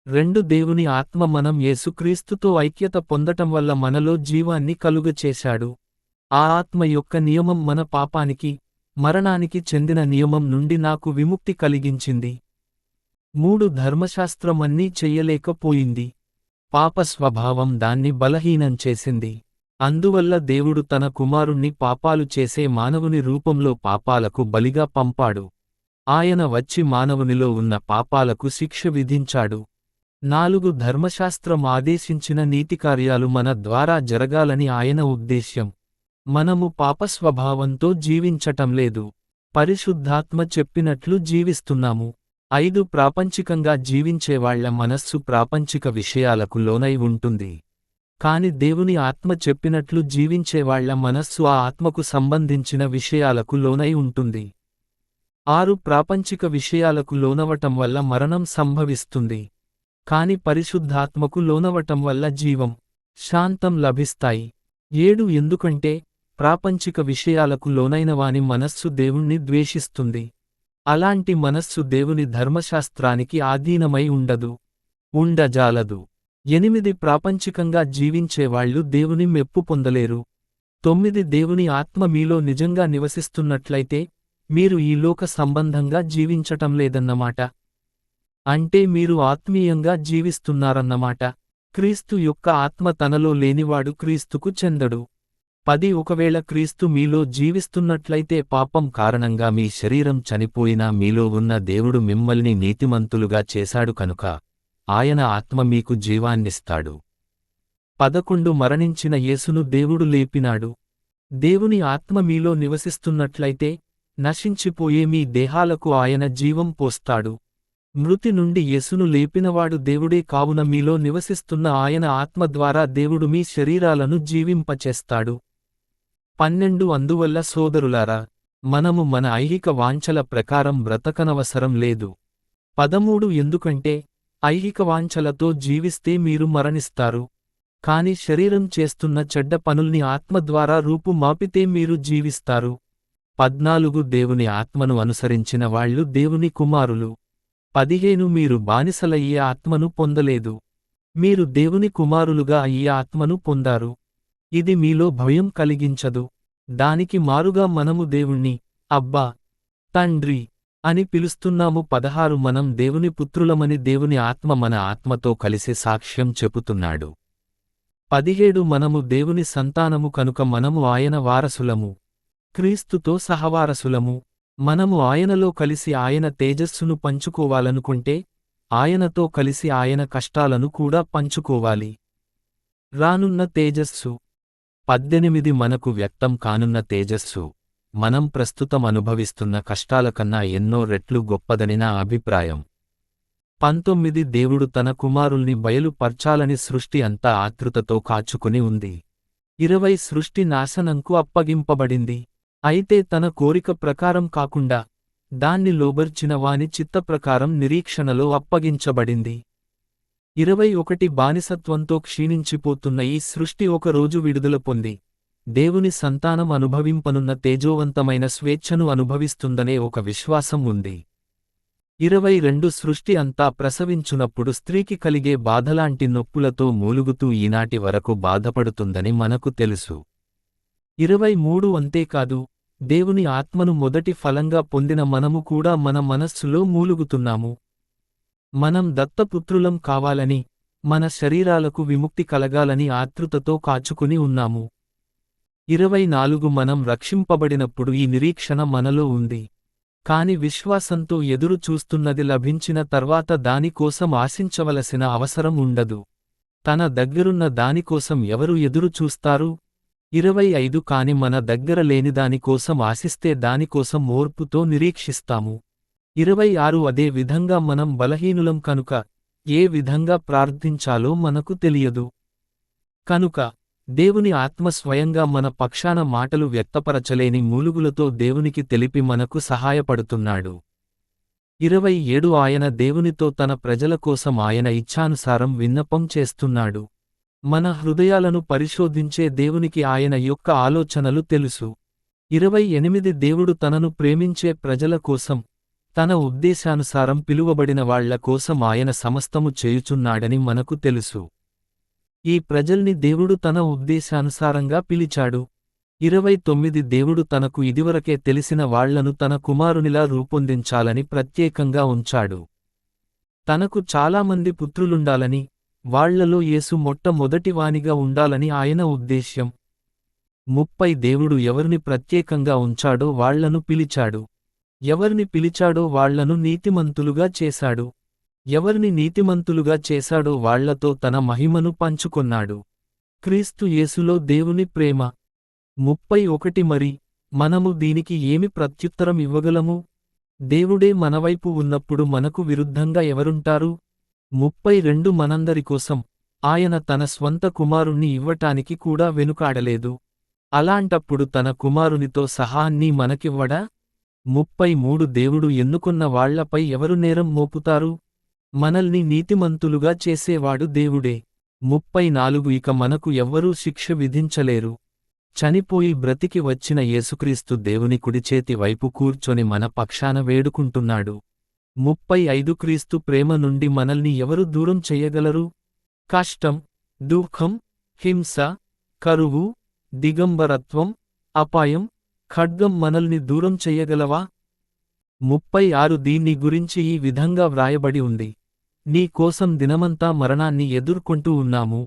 2 దేవుని ఆత్మ మనం యేసుక్రీస్తుతో ఐక్యత పొందటం వల్ల మనలో జీవాన్ని కలుగచేశాడు. ఆ ఆత్మ యొక్క నియమం మన పాపానికి, మరణానికి చెందిన నియమం నుండి నాకు విముక్తి కలిగించింది. 3 ధర్మశాస్త్రం అన్నీ చెయ్యలేకపోయింది. పాప స్వభావం దాన్ని బలహీనం చేసింది. అందువల్ల దేవుడు తన కుమారుణ్ణి పాపాలు చేసే మానవుని రూపంలో పాపాలకు బలిగా పంపాడు. ఆయన వచ్చి మానవునిలో ఉన్న పాపాలకు శిక్ష విధించాడు. 4 ధర్మశాస్త్రం ఆదేశించిన నీతికార్యాలు మన ద్వారా జరగాలని ఆయన ఉద్దేశ్యం. మనము పాపస్వభావంతో జీవించటం లేదు. పరిశుద్ధాత్మ చెప్పినట్లు జీవిస్తున్నాము. 5 ప్రాపంచికంగా జీవించేవాళ్ల మనస్సు ప్రాపంచిక విషయాలకు లోనై ఉంటుంది. కాని దేవుని ఆత్మ చెప్పినట్లు జీవించేవాళ్ల మనస్సు ఆ ఆత్మకు సంబంధించిన విషయాలకు లోనై ఉంటుంది. 6 ప్రాపంచిక విషయాలకు లోనవటం వల్ల మరణం సంభవిస్తుంది. కాని పరిశుద్ధాత్మకు లోనవటం వల్ల జీవం, శాంతం లభిస్తాయి. 7 ఎందుకంటే ప్రాపంచిక విషయాలకు లోనైనవాని మనస్సు దేవుణ్ణి ద్వేషిస్తుంది. అలాంటి మనస్సు దేవుని ధర్మశాస్త్రానికి ఆధీనమై ఉండజాలదు. 8 ప్రాపంచికంగా జీవించేవాళ్లు దేవుని మెప్పు పొందలేరు. 9 దేవుని ఆత్మ మీలో నిజంగా నివసిస్తున్నట్లయితే మీరు ఈ లోక సంబంధంగా జీవించటం లేదన్నమాట. అంటే మీరు ఆత్మీయంగా జీవిస్తున్నారన్నమాట. క్రీస్తు యొక్క ఆత్మ తనలో లేనివాడు క్రీస్తుకు చెందడు. 10 ఒకవేళ క్రీస్తు మీలో జీవిస్తున్నట్లయితే పాపం కారణంగా మీ శరీరం చనిపోయినా మీలో ఉన్న దేవుడు మిమ్మల్ని నీతిమంతులుగా చేశాడు కనుక ఆయన ఆత్మ మీకు జీవాన్నిస్తాడు. 11 మరణించిన యేసును దేవుడు లేపినాడు. దేవుని ఆత్మ మీలో నివసిస్తున్నట్లయితే నశించిపోయే మీ దేహాలకు ఆయన జీవం పోస్తాడు. మృతి నుండి యేసును లేపినవాడు దేవుడే కావున మీలో నివసిస్తున్న ఆయన ఆత్మ ద్వారా దేవుడు మీ శరీరాలను జీవింపచేస్తాడు. 12 అందువల్ల సోదరులారా, మనము మన ఐహిక వాంఛల ప్రకారం బ్రతకనవసరం లేదు. 13 ఎందుకంటే ఐహిక వాంఛలతో జీవిస్తే మీరు మరణిస్తారు. కాని శరీరం చేస్తున్న చెడ్డ పనుల్ని ఆత్మ ద్వారా రూపుమాపితే మీరు జీవిస్తారు. 14 దేవుని ఆత్మను అనుసరించిన వాళ్ళు దేవుని కుమారులు. 15 మీరు బానిసలయ్యే ఆత్మను పొందలేదు. మీరు దేవుని కుమారులుగా అయ్యే ఆత్మను పొందారు. ఇది మీలో భయం కలిగించదు. దానికి మారుగా మనము దేవుణ్ణి అబ్బా, తండ్రి అని పిలుస్తున్నాము. 16 మనం దేవుని పుత్రులమని దేవుని ఆత్మ మన ఆత్మతో కలిసి సాక్ష్యం చెబుతున్నాడు. 17 మనము దేవుని సంతానము కనుక మనము ఆయన వారసులము, క్రీస్తుతో సహవారసులము. మనము ఆయనలో కలిసి ఆయన తేజస్సును పంచుకోవాలనుకుంటే ఆయనతో కలిసి ఆయన కష్టాలను కూడా పంచుకోవాలి. రానున్న తేజస్సు. 18 మనకు వ్యక్తం కానున్న తేజస్సు మనం ప్రస్తుతం అనుభవిస్తున్న కష్టాల కన్నా ఎన్నో రెట్లు గొప్పదని నా అభిప్రాయం. 19 దేవుడు తన కుమారుల్ని బయలుపర్చాలని సృష్టి అంతా ఆతృతతో కాచుకుని ఉంది. 20 సృష్టి నాశనంకు అప్పగింపబడింది. అయితే తన కోరిక ప్రకారం కాకుండా దాన్ని లోబర్చిన వాని చిత్తప్రకారం నిరీక్షణలో అప్పగించబడింది. 21 బానిసత్వంతో క్షీణించిపోతున్న ఈ సృష్టి ఒక రోజు విడుదల పొంది దేవుని సంతానం అనుభవింపనున్న తేజోవంతమైన స్వేచ్ఛను అనుభవిస్తుందనే ఒక విశ్వాసం ఉంది. 22 సృష్టి అంతా ప్రసవించునప్పుడు స్త్రీకి కలిగే బాధలాంటి నొప్పులతో మూలుగుతూ ఈనాటి వరకు బాధపడుతుందని మనకు తెలుసు. 23 అంతేకాదు, దేవుని ఆత్మను మొదటి ఫలంగా పొందిన మనము కూడా మన మనస్సులో మూలుగుతున్నాము. మనం దత్తపుత్రులం కావాలని, మన శరీరాలకు విముక్తి కలగాలని ఆతృతతో కాచుకుని ఉన్నాము. 24 మనం రక్షింపబడినప్పుడు ఈ నిరీక్షణ మనలో ఉంది. కాని విశ్వాసంతో ఎదురు చూస్తున్నది లభించిన తర్వాత దానికోసం ఆశించవలసిన అవసరం ఉండదు. తన దగ్గరున్న దానికోసం ఎవరు ఎదురు చూస్తారు? 25 కాని మన దగ్గర లేనిదానికోసం ఆశిస్తే దానికోసం ఓర్పుతో నిరీక్షిస్తాము. 26 అదే విధంగా మనం బలహీనులం కనుక ఏ విధంగా ప్రార్థించాలో మనకు తెలియదు. కనుక దేవుని ఆత్మ స్వయంగా మన పక్షాన మాటలు వ్యక్తపరచలేని మూలుగులతో దేవునికి తెలిపి మనకు సహాయపడుతున్నాడు. 27 ఆయన దేవునితో తన ప్రజల కోసం ఆయన ఇచ్ఛానుసారం విన్నపం చేస్తున్నాడు. మన హృదయాలను పరిశోధించే దేవునికి ఆయన యొక్క ఆలోచనలు తెలుసు. 28 దేవుడు తనను ప్రేమించే ప్రజల కోసం, తన ఉద్దేశానుసారం పిలువబడిన వాళ్ల కోసం ఆయన సమస్తము చేయుచున్నాడని మనకు తెలుసు. ఈ ప్రజల్ని దేవుడు తన ఉద్దేశానుసారంగా పిలిచాడు. 29 దేవుడు తనకు ఇదివరకే తెలిసిన వాళ్లను తన కుమారునిలా రూపొందించాలని ప్రత్యేకంగా ఉంచాడు. తనకు చాలామంది పుత్రులుండాలని, వాళ్లలో యేసు మొట్టమొదటివానిగా ఉండాలని ఆయన ఉద్దేశ్యం. 30 దేవుడు ఎవరిని ప్రత్యేకంగా ఉంచాడో వాళ్లను పిలిచాడు. ఎవరిని పిలిచాడో వాళ్లను నీతిమంతులుగా చేశాడు. ఎవరిని నీతిమంతులుగా చేశాడో వాళ్లతో తన మహిమను పంచుకొన్నాడు. క్రీస్తు యేసులో దేవుని ప్రేమ. 31 మరి మనము దీనికి ఏమి ప్రత్యుత్తరం ఇవ్వగలము? దేవుడే మనవైపు ఉన్నప్పుడు మనకు విరుద్ధంగా ఎవరుంటారు? 32 మనందరికోసం ఆయన తన స్వంత కుమారుణ్ణి ఇవ్వటానికి కూడా వెనుకాడలేదు. అలాంటప్పుడు తన కుమారునితో సహా అన్నీ మనకివ్వడా? 33 దేవుడు ఎన్నుకొన్న వాళ్లపై ఎవరు నేరం మోపుతారు? మనల్ని నీతిమంతులుగా చేసేవాడు దేవుడే. 34 ఇక మనకు ఎవ్వరూ శిక్ష విధించలేరు. చనిపోయి బ్రతికి వచ్చిన యేసుక్రీస్తు దేవుని కుడిచేతి వైపు కూర్చొని మన పక్షాన వేడుకుంటున్నాడు. 35 క్రీస్తు ప్రేమ నుండి మనల్ని ఎవరు దూరం చెయ్యగలరు? కష్టం, దుఃఖం, హింస, కరువు, దిగంబరత్వం, అపాయం, ఖడ్గం మనల్ని దూరం చెయ్యగలవా? 36 దీన్ని గురించి ఈ విధంగా వ్రాయబడి ఉంది. నీ కోసం దినమంతా మరణాన్ని ఎదుర్కొంటూ ఉన్నాము,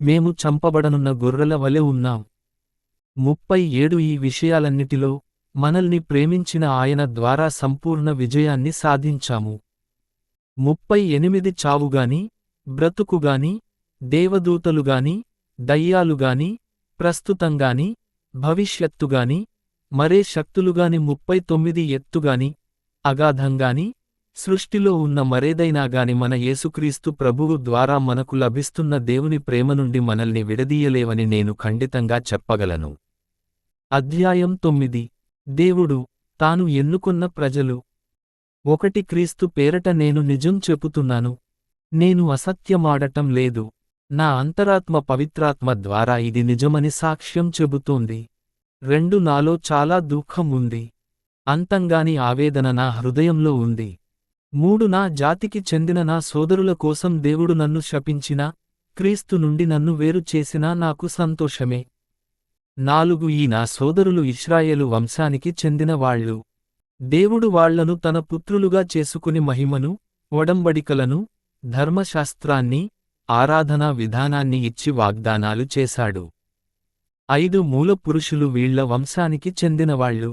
మేము చంపబడనున్న గొర్రెల వలె ఉన్నాం. 37 ఈ విషయాలన్నిటిలో మనల్ని ప్రేమించిన ఆయన ద్వారా సంపూర్ణ విజయాన్ని సాధించాము. 38 చావుగాని, బ్రతుకుగాని, దేవదూతలుగాని, దయ్యాలుగాని, ప్రస్తుతంగాని, భవిష్యత్తుగాని, మరే శక్తులుగాని, 39 ఎత్తుగాని, అగాధంగాని, సృష్టిలో ఉన్న మరేదైనాగాని మన యేసుక్రీస్తు ప్రభువు ద్వారా మనకు లభిస్తున్న దేవుని ప్రేమ నుండి మనల్ని విడదీయలేవని నేను ఖండితంగా చెప్పగలను. అధ్యాయం 9 దేవుడు తాను ఎన్నుకొన్న ప్రజలు. 1 క్రీస్తు పేరట నేను నిజం చెప్పుతున్నాను. నేను అసత్యమాడటం లేదు. నా అంతరాత్మ పవిత్రాత్మ ద్వారా ఇది నిజమని సాక్ష్యం చెబుతోంది. 2 నాలో చాలా దుఃఖం ఉంది. అంతంగాని ఆవేదన నా హృదయంలో ఉంది. 3 నా జాతికి చెందిన నా సోదరుల కోసం దేవుడు నన్ను శపించినా, క్రీస్తు నుండి నన్ను వేరు చేసినా నాకు సంతోషమే. 4 ఈ నా సోదరులు ఇశ్రాయేలు వంశానికి చెందిన వాళ్ళు. దేవుడు వాళ్లను తన పుత్రులుగా చేసుకుని మహిమను, ఒడంబడికలను, ధర్మశాస్త్రాన్ని, ఆరాధనా విధానాన్ని ఇచ్చి వాగ్దానాలు చేశాడు. 5 మూలపురుషులు వీళ్ల వంశానికి చెందినవాళ్లు.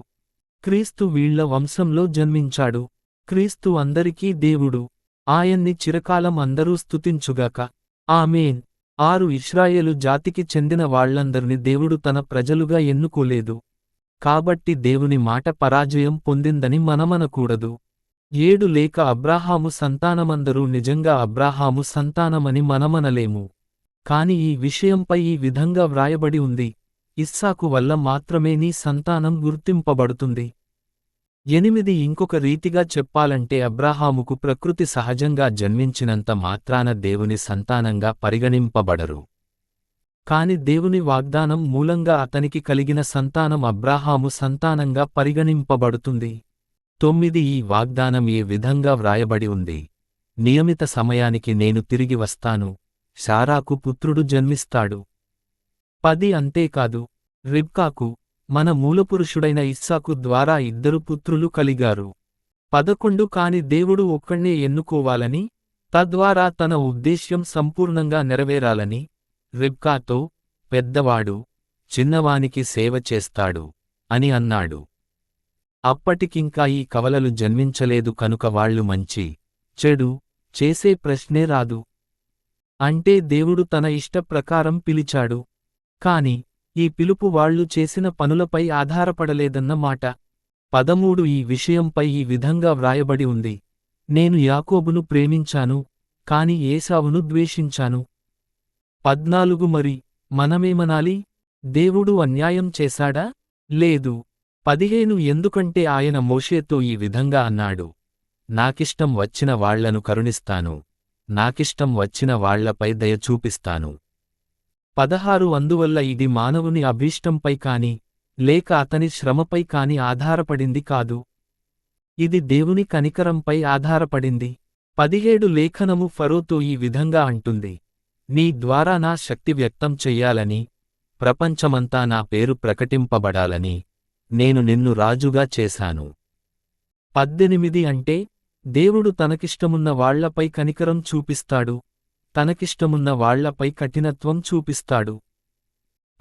క్రీస్తు వీళ్ల వంశంలో జన్మించాడు. క్రీస్తు అందరికీ దేవుడు. ఆయన్ని చిరకాలం అందరూ స్తుతించుగాక. ఆమేన్. 6 ఇశ్రాయేలు జాతికి చెందిన వాళ్లందర్ని దేవుడు తన ప్రజలుగా ఎన్నుకోలేదు. కాబట్టి దేవుని మాట పరాజయం పొందిందని మనమనకూడదు. 7 లేక అబ్రాహాము సంతానమందరూ నిజంగా అబ్రాహాము సంతానమని మనమనలేము. కాని ఈ విషయంపై ఈ విధంగా వ్రాయబడి ఉంది: ఇస్సాకు వల్ల మాత్రమే నీ సంతానం గుర్తింపబడుతుంది. 8 ఇంకొక రీతిగా చెప్పాలంటే అబ్రాహాముకు ప్రకృతి సహజంగా జన్మించినంత మాత్రాన దేవుని సంతానంగా పరిగణింపబడరు. కాని దేవుని వాగ్దానం మూలంగా అతనికి కలిగిన సంతానం అబ్రాహాము సంతానంగా పరిగణింపబడుతుంది. 9 ఈ వాగ్దానం ఏ విధంగా వ్రాయబడి ఉంది: నియమిత సమయానికి నేను తిరిగి వస్తాను, శారాకు పుత్రుడు జన్మిస్తాడు. 10 అంతేకాదు, రిబ్కాకు, మన మూలపురుషుడైన ఇస్సాకు ద్వారా 2 పుత్రులు కలిగారు. 11 కాని దేవుడు ఒక్కణ్ణే ఎన్నుకోవాలని, తద్వారా తన ఉద్దేశ్యం సంపూర్ణంగా నెరవేరాలని, రిబ్కాతో, పెద్దవాడు చిన్నవానికి సేవ చేస్తాడు అని అన్నాడు. అప్పటికింకా ఈ కవలలు జన్మించలేదు కనుక వాళ్లు మంచి, చెడు చేసే ప్రశ్నే రాదు. అంటే దేవుడు తన ఇష్టప్రకారం పిలిచాడు. కాని ఈ పిలుపు వాళ్ళు చేసిన పనులపై ఆధారపడలేదన్న మాట. 13 ఈ విషయంపై ఈ విధంగా వ్రాయబడి ఉంది. నేను యాకోబును ప్రేమించాను, కాని ఏశావును ద్వేషించాను. 14 మరి మనమేమనాలి? దేవుడు అన్యాయం చేశాడా? లేదు. 15 ఎందుకంటే ఆయన మోషేతో ఈ విధంగా అన్నాడు, నాకిష్టం వచ్చిన వాళ్లను కరుణిస్తాను, నాకిష్టం వచ్చిన వాళ్లపై దయ చూపిస్తాను. 16 అందువల్ల ఇది మానవుని అభీష్టంపై కాని, లేక అతని శ్రమపై కాని ఆధారపడింది కాదు. ఇది దేవుని కనికరంపై ఆధారపడింది. 17 లేఖనము ఫరోతో ఈ విధంగా అంటుంది, నీ ద్వారా నా శక్తి వ్యక్తం చెయ్యాలని, ప్రపంచమంతా నా పేరు ప్రకటింపబడాలని, నేను నిన్ను రాజుగా చేశాను. 18 అంటే, దేవుడు తనకిష్టమున్న వాళ్లపై కనికరం చూపిస్తాడు, తనకిష్టమున్న వాళ్లపై కఠినత్వం చూపిస్తాడు.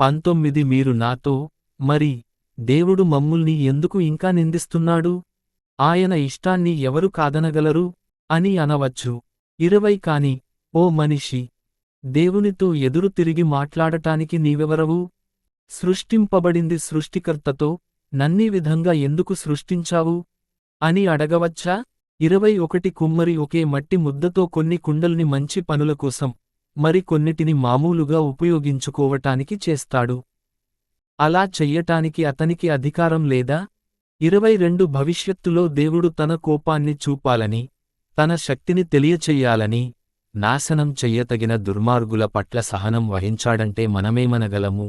19 మీరు నాతో, మరి దేవుడు మమ్ముల్ని ఎందుకు ఇంకా నిందిస్తున్నాడు? ఆయన ఇష్టాన్ని ఎవరు కాదనగలరు? అని అనవచ్చు. 20 కాని, ఓ మనిషి, దేవునితో ఎదురు తిరిగి మాట్లాడటానికి నీవెవరవు? సృష్టింపబడింది సృష్టికర్తతో, నన్నీ విధంగా ఎందుకు సృష్టించావు? అని అడగవచ్చా? 21 కుమ్మరి ఒకే మట్టి ముద్దతో కొన్ని కుండల్ని మంచి పనుల కోసం, మరి కొన్నిటిని మామూలుగా ఉపయోగించుకోవటానికి చేస్తాడు. అలా చెయ్యటానికి అతనికి అధికారం లేదా? 22 భవిష్యత్తులో దేవుడు తన కోపాన్ని చూపాలని, తన శక్తిని తెలియచెయ్యాలని, నాశనం చెయ్యతగిన దుర్మార్గుల పట్ల సహనం వహించాడంటే మనమేమనగలము?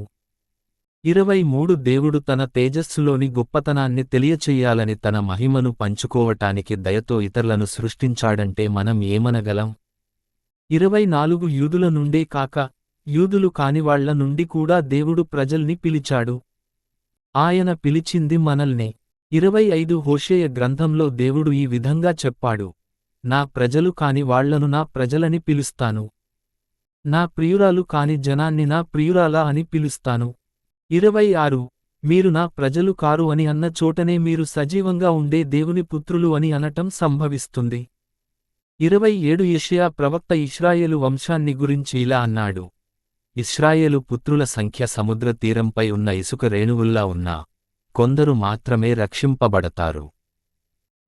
23 దేవుడు తన తేజస్సులోని గొప్పతనాన్ని తెలియచెయ్యాలని తన మహిమను పంచుకోవటానికి దయతో ఇతరులను సృష్టించాడంటే మనం ఏమనగలం? 24 యూదుల నుండే కాక, యూదులు కానివాళ్ల నుండి కూడా దేవుడు ప్రజల్ని పిలిచాడు. ఆయన పిలిచింది మనల్నే. 25 హోషేయ గ్రంథంలో దేవుడు ఈ విధంగా చెప్పాడు, నా ప్రజలు కాని వాళ్లను నా ప్రజలని పిలుస్తాను, నా ప్రియురాలు కాని జనాన్ని నా ప్రియురాలా అని పిలుస్తాను. 26 మీరు నా ప్రజలు కారు అని అన్న చోటనే మీరు సజీవంగా ఉండే దేవుని పుత్రులు అని అనటం సంభవిస్తుంది. 27 యెషయా ప్రవక్త ఇశ్రాయేలు వంశాన్ని గురించి ఇలా అన్నాడు, ఇశ్రాయేలు పుత్రుల సంఖ్య సముద్ర తీరంపై ఉన్న ఇసుక రేణువుల్లా ఉన్నా, కొందరు మాత్రమే రక్షింపబడతారు.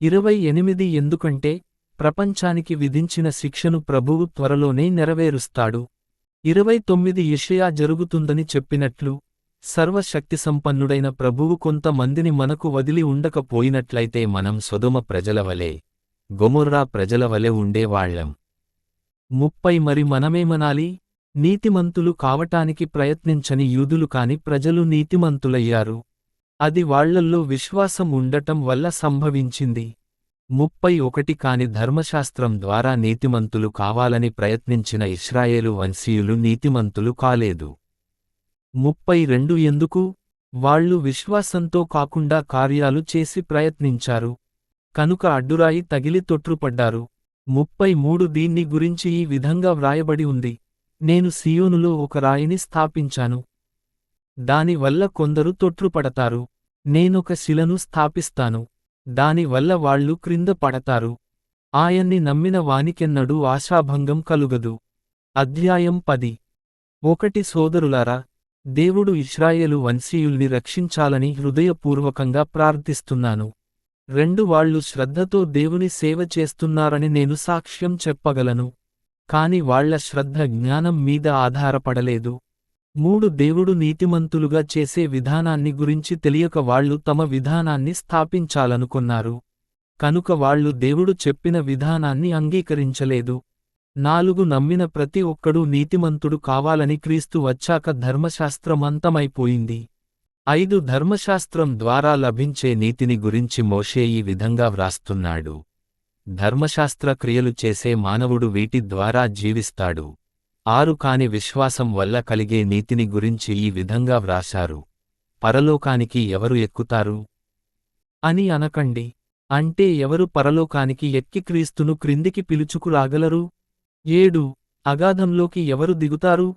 28 ఎందుకంటే, ప్రపంచానికి విధించిన శిక్షను ప్రభువు త్వరలోనే నెరవేరుస్తాడు. 29 యెషయా జరుగుతుందని చెప్పినట్లు, సర్వశక్తిసంపన్నుడైన ప్రభువు కొంతమందిని మనకు వదిలి ఉండకపోయినట్లయితే మనం సొదొమ ప్రజలవలే, గొమొర్రా ప్రజలవలె ఉండేవాళ్లం. 30 మరి మనమేమనాలి? నీతిమంతులు కావటానికి ప్రయత్నించని యూదులు కాని ప్రజలు నీతిమంతులయ్యారు. అది వాళ్లల్లో విశ్వాసం ఉండటం వల్ల సంభవించింది. 31 కాని ధర్మశాస్త్రం ద్వారా నీతిమంతులు కావాలని ప్రయత్నించిన ఇశ్రాయేలు వంశీయులు నీతిమంతులు కాలేదు. 32 ఎందుకు? వాళ్ళు విశ్వాసంతో కాకుండా కార్యాలు చేసి ప్రయత్నించారు, కనుక అడ్డురాయి తగిలి తొట్రుపడ్డారు. 33 దీన్ని గురించి ఈ విధంగా వ్రాయబడి ఉంది, నేను సీయోనులో ఒక రాయిని స్థాపించాను, దానివల్ల కొందరు తొట్రుపడతారు, నేనొక శిలను స్థాపిస్తాను, దానివల్ల వాళ్ళు క్రింద పడతారు, ఆయన్ని నమ్మిన వానికెన్నడూ ఆశాభంగం కలుగదు. అధ్యాయం 10. 1 సోదరులారా, దేవుడు ఇశ్రాయేలు వంశీయుల్ని రక్షించాలని హృదయపూర్వకంగా ప్రార్థిస్తున్నాను. 2 వాళ్ళు శ్రద్ధతో దేవుని సేవ చేస్తున్నారని నేను సాక్ష్యం చెప్పగలను, కాని వాళ్ల శ్రద్ధ జ్ఞానం మీద ఆధారపడలేదు. 3 దేవుడు నీతిమంతులుగా చేసే విధానాన్ని గురించి తెలియక వాళ్ళు తమ విధానాన్ని స్థాపించాలనుకున్నారు, కనుక వాళ్ళు దేవుడు చెప్పిన విధానాన్ని అంగీకరించలేదు. 4 నమ్మిన ప్రతి ఒక్కడూ నీతిమంతుడు కావాలని క్రీస్తు వచ్చాక ధర్మశాస్త్రం అంతమైపోయింది. 5 ధర్మశాస్త్రం ద్వారా లభించే నీతిని గురించి మోషే ఈ విధంగా వ్రాస్తున్నాడు, ధర్మశాస్త్ర క్రియలు చేసే మానవుడు వీటి ద్వారా జీవిస్తాడు. 6 కాని విశ్వాసం వల్ల కలిగే నీతిని గురించి ఈ విధంగా వ్రాశారు, పరలోకానికి ఎవరు ఎక్కుతారు అని అనకండి. అంటే ఎవరు పరలోకానికి ఎక్కి క్రీస్తును క్రిందికి పిలుచుకురాగలరు? 7 అగాధంలోకి ఎవరు దిగుతారు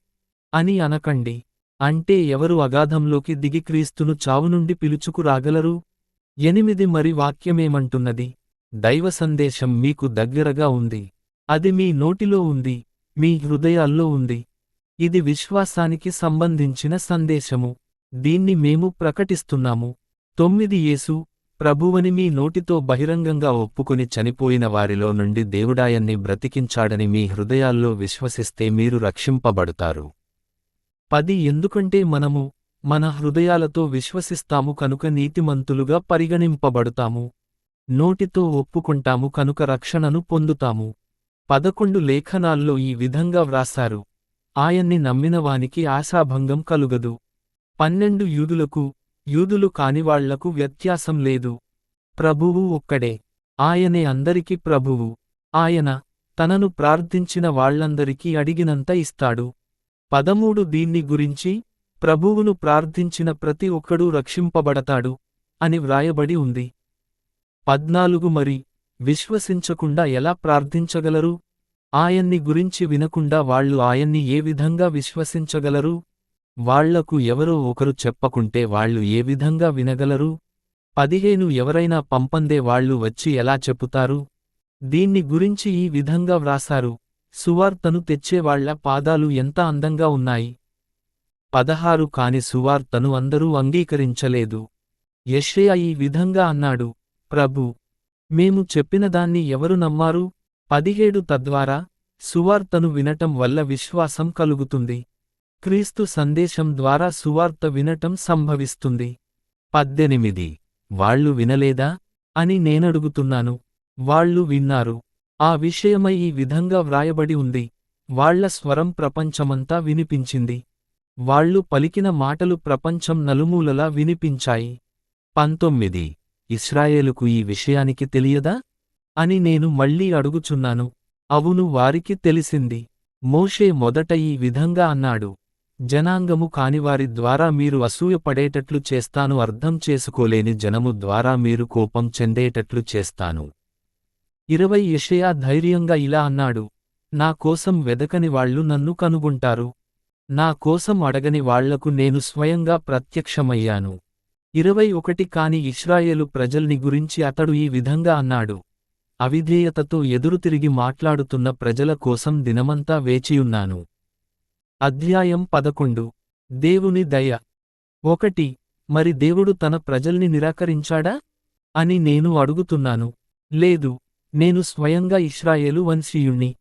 అని అనకండి. అంటే ఎవరు అగాధంలోకి దిగి క్రీస్తును చావు నుండి పిలుచుకురాగలరు? 8 మరి వాక్యమేమంటున్నది? దైవ సందేశం మీకు దగ్గరగా ఉంది, అది మీ నోటిలో ఉంది, మీ హృదయాల్లో ఉంది. ఇది విశ్వాసానికి సంబంధించిన సందేశము. దీన్ని మేము ప్రకటిస్తున్నాము. 9 యేసు, ప్రభువని మీ నోటితో బహిరంగంగా ఒప్పుకొని చనిపోయిన వారిలో నుండి దేవుడాయన్ని బ్రతికించాడని మీ హృదయాల్లో విశ్వసిస్తే మీరు రక్షింపబడుతారు. 10 ఎందుకంటే మనము మన హృదయాలతో విశ్వసిస్తాము కనుక నీతిమంతులుగా పరిగణింపబడుతాము. నోటితో ఒప్పుకుంటాము కనుక రక్షణను పొందుతాము. 11 లేఖనాల్లో ఈ విధంగా వ్రాసారు, ఆయన్ని నమ్మినవానికి ఆశాభంగం కలుగదు. 12 యూదులకు, యూదులు కానివాళ్లకు వ్యత్యాసం లేదు. ప్రభువు ఒక్కడే. ఆయనే అందరికి ప్రభువు. ఆయన తనను ప్రార్థించిన వాళ్లందరికీ అడిగినంత ఇస్తాడు. 13 దీన్ని గురించి, ప్రభువును ప్రార్థించిన ప్రతి ఒక్కడూ రక్షింపబడతాడు అని వ్రాయబడి ఉంది. 14 మరి విశ్వసించకుండా ఎలా ప్రార్థించగలరు? ఆయన్ని గురించి వినకుండా వాళ్ళు ఆయన్ని ఏ విధంగా విశ్వసించగలరు? వాళ్లకు ఎవరో ఒకరు చెప్పకుంటే వాళ్ళు ఏ విధంగా వినగలరు? 15 ఎవరైనా పంపందే వాళ్ళు వచ్చి ఎలా చెప్పుతారు? దీన్ని గురించి ఈ విధంగా వ్రాసారు, సువార్తను తెచ్చేవాళ్ల పాదాలు ఎంత అందంగా ఉన్నాయి. 16 కాని సువార్తను అందరూ అంగీకరించలేదు. యెషయా ఈ విధంగా అన్నాడు, ప్రభూ, మేము చెప్పినదాన్ని ఎవరు నమ్మారు? 17 తద్వారా సువార్తను వినటం వల్ల విశ్వాసం కలుగుతుంది. క్రీస్తు సందేశం ద్వారా సువార్త వినటం సంభవిస్తుంది. 18 వాళ్ళు వినలేదా అని నేనడుగుతున్నాను. వాళ్ళు విన్నారు. ఆ విషయమై ఈ విధంగా వ్రాయబడి ఉంది, వాళ్ల స్వరం ప్రపంచమంతా వినిపించింది. వాళ్ళు పలికిన మాటలు ప్రపంచం నలుమూలలా వినిపించాయి. 19 ఇశ్రాయేలుకు ఈ విషయానికి తెలియదా అని నేను మళ్ళీ అడుగుచున్నాను. అవును, వారికి తెలిసింది. మోషే మొదట ఈ విధంగా అన్నాడు, జనాంగము కానివారి ద్వారా మీరు అసూయపడేటట్లు చేస్తాను, అర్థం చేసుకోలేని జనము ద్వారా మీరు కోపం చెందేటట్లు చేస్తాను. 20 యెషయా ధైర్యంగా ఇలా అన్నాడు, నా కోసం వెదకని వాళ్ళు నన్ను కనుగొంటారు. నా కోసం అడగని వాళ్లకు నేను స్వయంగా ప్రత్యక్షమయ్యాను. 21 కాని ఇశ్రాయేలు ప్రజల్ని గురించి అతడు ఈ విధంగా అన్నాడు, అవిధేయతతో ఎదురుతిరిగి మాట్లాడుతున్న ప్రజల కోసం దినమంతా వేచియున్నాను. అధ్యాయం 11 దేవుని దయ. 1 మరి దేవుడు తన ప్రజల్ని నిరాకరించాడా అని నేను అడుగుతున్నాను. లేదు, నేను స్వయంగా ఇశ్రాయేలు వంశీయుణ్ణి,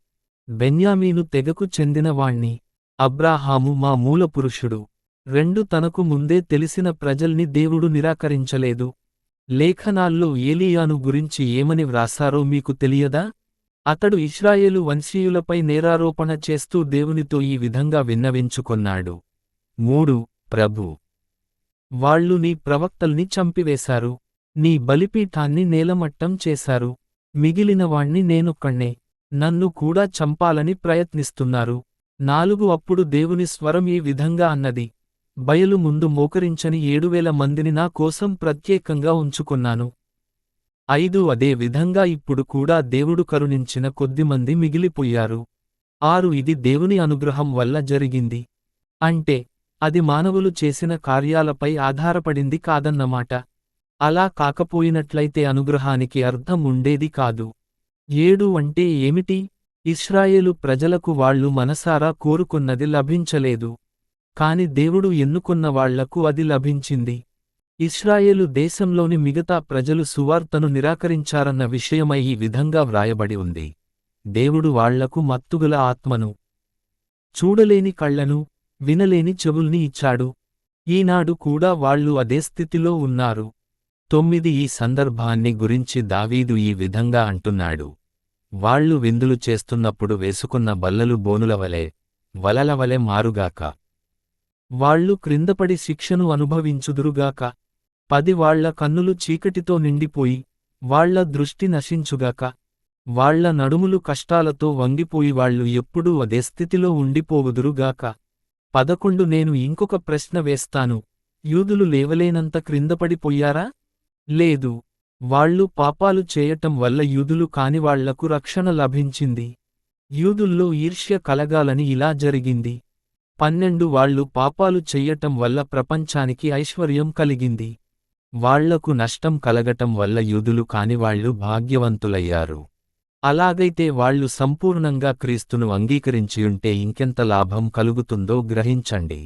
బెన్యామీను తెగకు చెందినవాణ్ణి. అబ్రాహాము మా మూలపురుషుడు. 2 తనకు ముందే తెలిసిన ప్రజల్ని దేవుడు నిరాకరించలేదు. లేఖనాల్లో ఏలీయాను గురించి ఏమని వ్రాసారో మీకు తెలియదా? అతడు ఇశ్రాయేలు వంశీయులపై నేరారోపణ చేస్తూ దేవునితో ఈ విధంగా విన్నవించుకొన్నాడు. 3 ప్రభూ, వాళ్ళు నీ ప్రవక్తల్ని చంపివేశారు, నీ బలిపీఠాన్ని నేలమట్టం చేశారు. మిగిలినవాణ్ణి నేనొక్కణ్ణే, నన్ను కూడా చంపాలని ప్రయత్నిస్తున్నారు. 4 అప్పుడు దేవుని స్వరం ఈ విధంగా అన్నది, బయలు ముందు మోకరించని 7000 మందిని నా కోసం ప్రత్యేకంగా ఉంచుకొన్నాను. 5 అదే విధంగా ఇప్పుడు కూడా దేవుడు కరుణించిన కొద్దిమంది మిగిలిపోయారు. 6 ఇది దేవుని అనుగ్రహం వల్ల జరిగింది. అంటే అది మానవులు చేసిన కార్యాలపై ఆధారపడింది కాదన్నమాట. అలా కాకపోయినట్లయితే అనుగ్రహానికి అర్థం ఉండేది కాదు. 7 అంటే ఏమిటి? ఇశ్రాయేలు ప్రజలకు వాళ్ళు మనసారా కోరుకున్నది లభించలేదు. కాని దేవుడు ఎన్నుకొన్న వాళ్లకు అది లభించింది. ఇశ్రాయేలు దేశంలోని మిగతా ప్రజలు సువార్తను నిరాకరించారన్న విషయమై ఈ విధంగా వ్రాయబడి ఉంది, దేవుడు వాళ్లకు మత్తుగల ఆత్మను, చూడలేని కళ్లను, వినలేని చెవుల్ని ఇచ్చాడు. ఈనాడు కూడా వాళ్ళు అదే స్థితిలో ఉన్నారు. 9 ఈ సందర్భాన్ని గురించి దావీదు ఈ విధంగా అంటున్నాడు, వాళ్ళు విందులు చేస్తున్నప్పుడు వేసుకున్న బల్లలు బోనులవలె, వలలవలె మారుగాక. వాళ్ళు క్రిందపడి శిక్షను అనుభవించుదురుగాక. 10 వాళ్ల కన్నులు చీకటితో నిండిపోయి, వాళ్ల దృష్టి నశించుగాక. వాళ్ల నడుములు కష్టాలతో వంగిపోయి వాళ్ళు ఎప్పుడూ అదే స్థితిలో ఉండిపోవుదురుగాక. 11 నేను ఇంకొక ప్రశ్న వేస్తాను, యూదులు లేవలేనంత క్రిందపడిపోయారా? లేదు, వాళ్ళు పాపాలు చేయటం వల్ల యూదులు కానివాళ్లకు రక్షణ లభించింది. యూదుల్లో ఈర్ష్య కలగాలని ఇలా జరిగింది. 12 వాళ్ళు పాపాలు చెయ్యటం వల్ల ప్రపంచానికి ఐశ్వర్యం కలిగింది. వాళ్లకు నష్టం కలగటం వల్ల యూదులు కానివాళ్లు భాగ్యవంతులయ్యారు. అలాగైతే వాళ్ళు సంపూర్ణంగా క్రీస్తును అంగీకరించియుంటే ఇంకెంత లాభం కలుగుతుందో గ్రహించండి.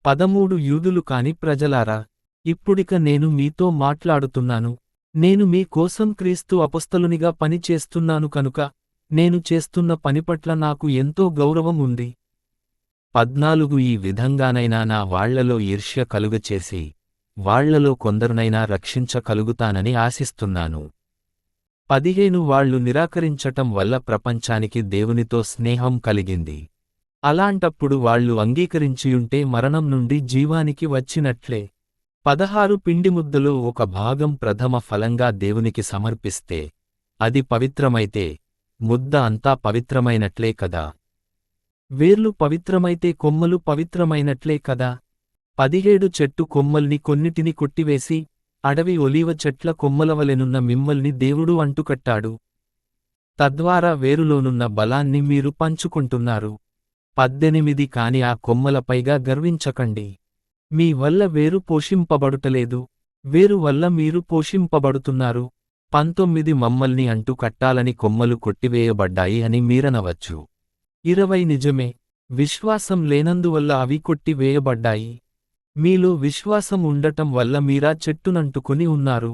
13 యూదులు కాని ప్రజలారా, ఇప్పుడిక నేను మీతో మాట్లాడుతున్నాను. నేను మీ కోసం క్రీస్తు అపొస్తలునిగా పని చేస్తున్నాను కనుక, నేను చేస్తున్న పనిపట్ల నాకు ఎంతో గౌరవం ఉంది. 14 ఈ విధంగానైనా నా వాళ్లలో ఈర్ష్య కలుగచేసి, వాళ్లలో కొందరునైనా రక్షించగలుగుతానని ఆశిస్తున్నాను. 15 వాళ్ళు నిరాకరించటం వల్ల ప్రపంచానికి దేవునితో స్నేహం కలిగింది. అలాంటప్పుడు వాళ్ళు అంగీకరించియుంటే మరణం నుండి జీవానికి వచ్చినట్లే. 16 పిండి ముద్దలో ఒక భాగం ప్రథమ ఫలంగా దేవునికి సమర్పిస్తే, అది పవిత్రమైతే, ముద్ద అంతా పవిత్రమైనట్లే కదా. వేర్లు పవిత్రమైతే కొమ్మలు పవిత్రమైనట్లే కదా. 17 చెట్టు కొమ్మల్ని కొన్నిటిని కొట్టివేసి, అడవి ఒలీవ చెట్ల కొమ్మలవలెనున్న మిమ్మల్ని దేవుడు అంటుకట్టాడు. తద్వారా వేరులోనున్న బలాన్ని మీరు పంచుకుంటున్నారు. 18 కాని ఆ కొమ్మలపైగా గర్వించకండి. మీ వల్ల వేరు పోషింపబడుటలేదు, వేరు వల్ల మీరు పోషింపబడుతున్నారు. 19 మమ్మల్ని అంటు కట్టాలని కొమ్మలు కొట్టివేయబడ్డాయి అని మీరనవచ్చు. 20 నిజమే, విశ్వాసం లేనందువల్ల అవి కొట్టివేయబడ్డాయి. మీలో విశ్వాసం ఉండటం వల్ల మీరా చెట్టునంటుకుని ఉన్నారు.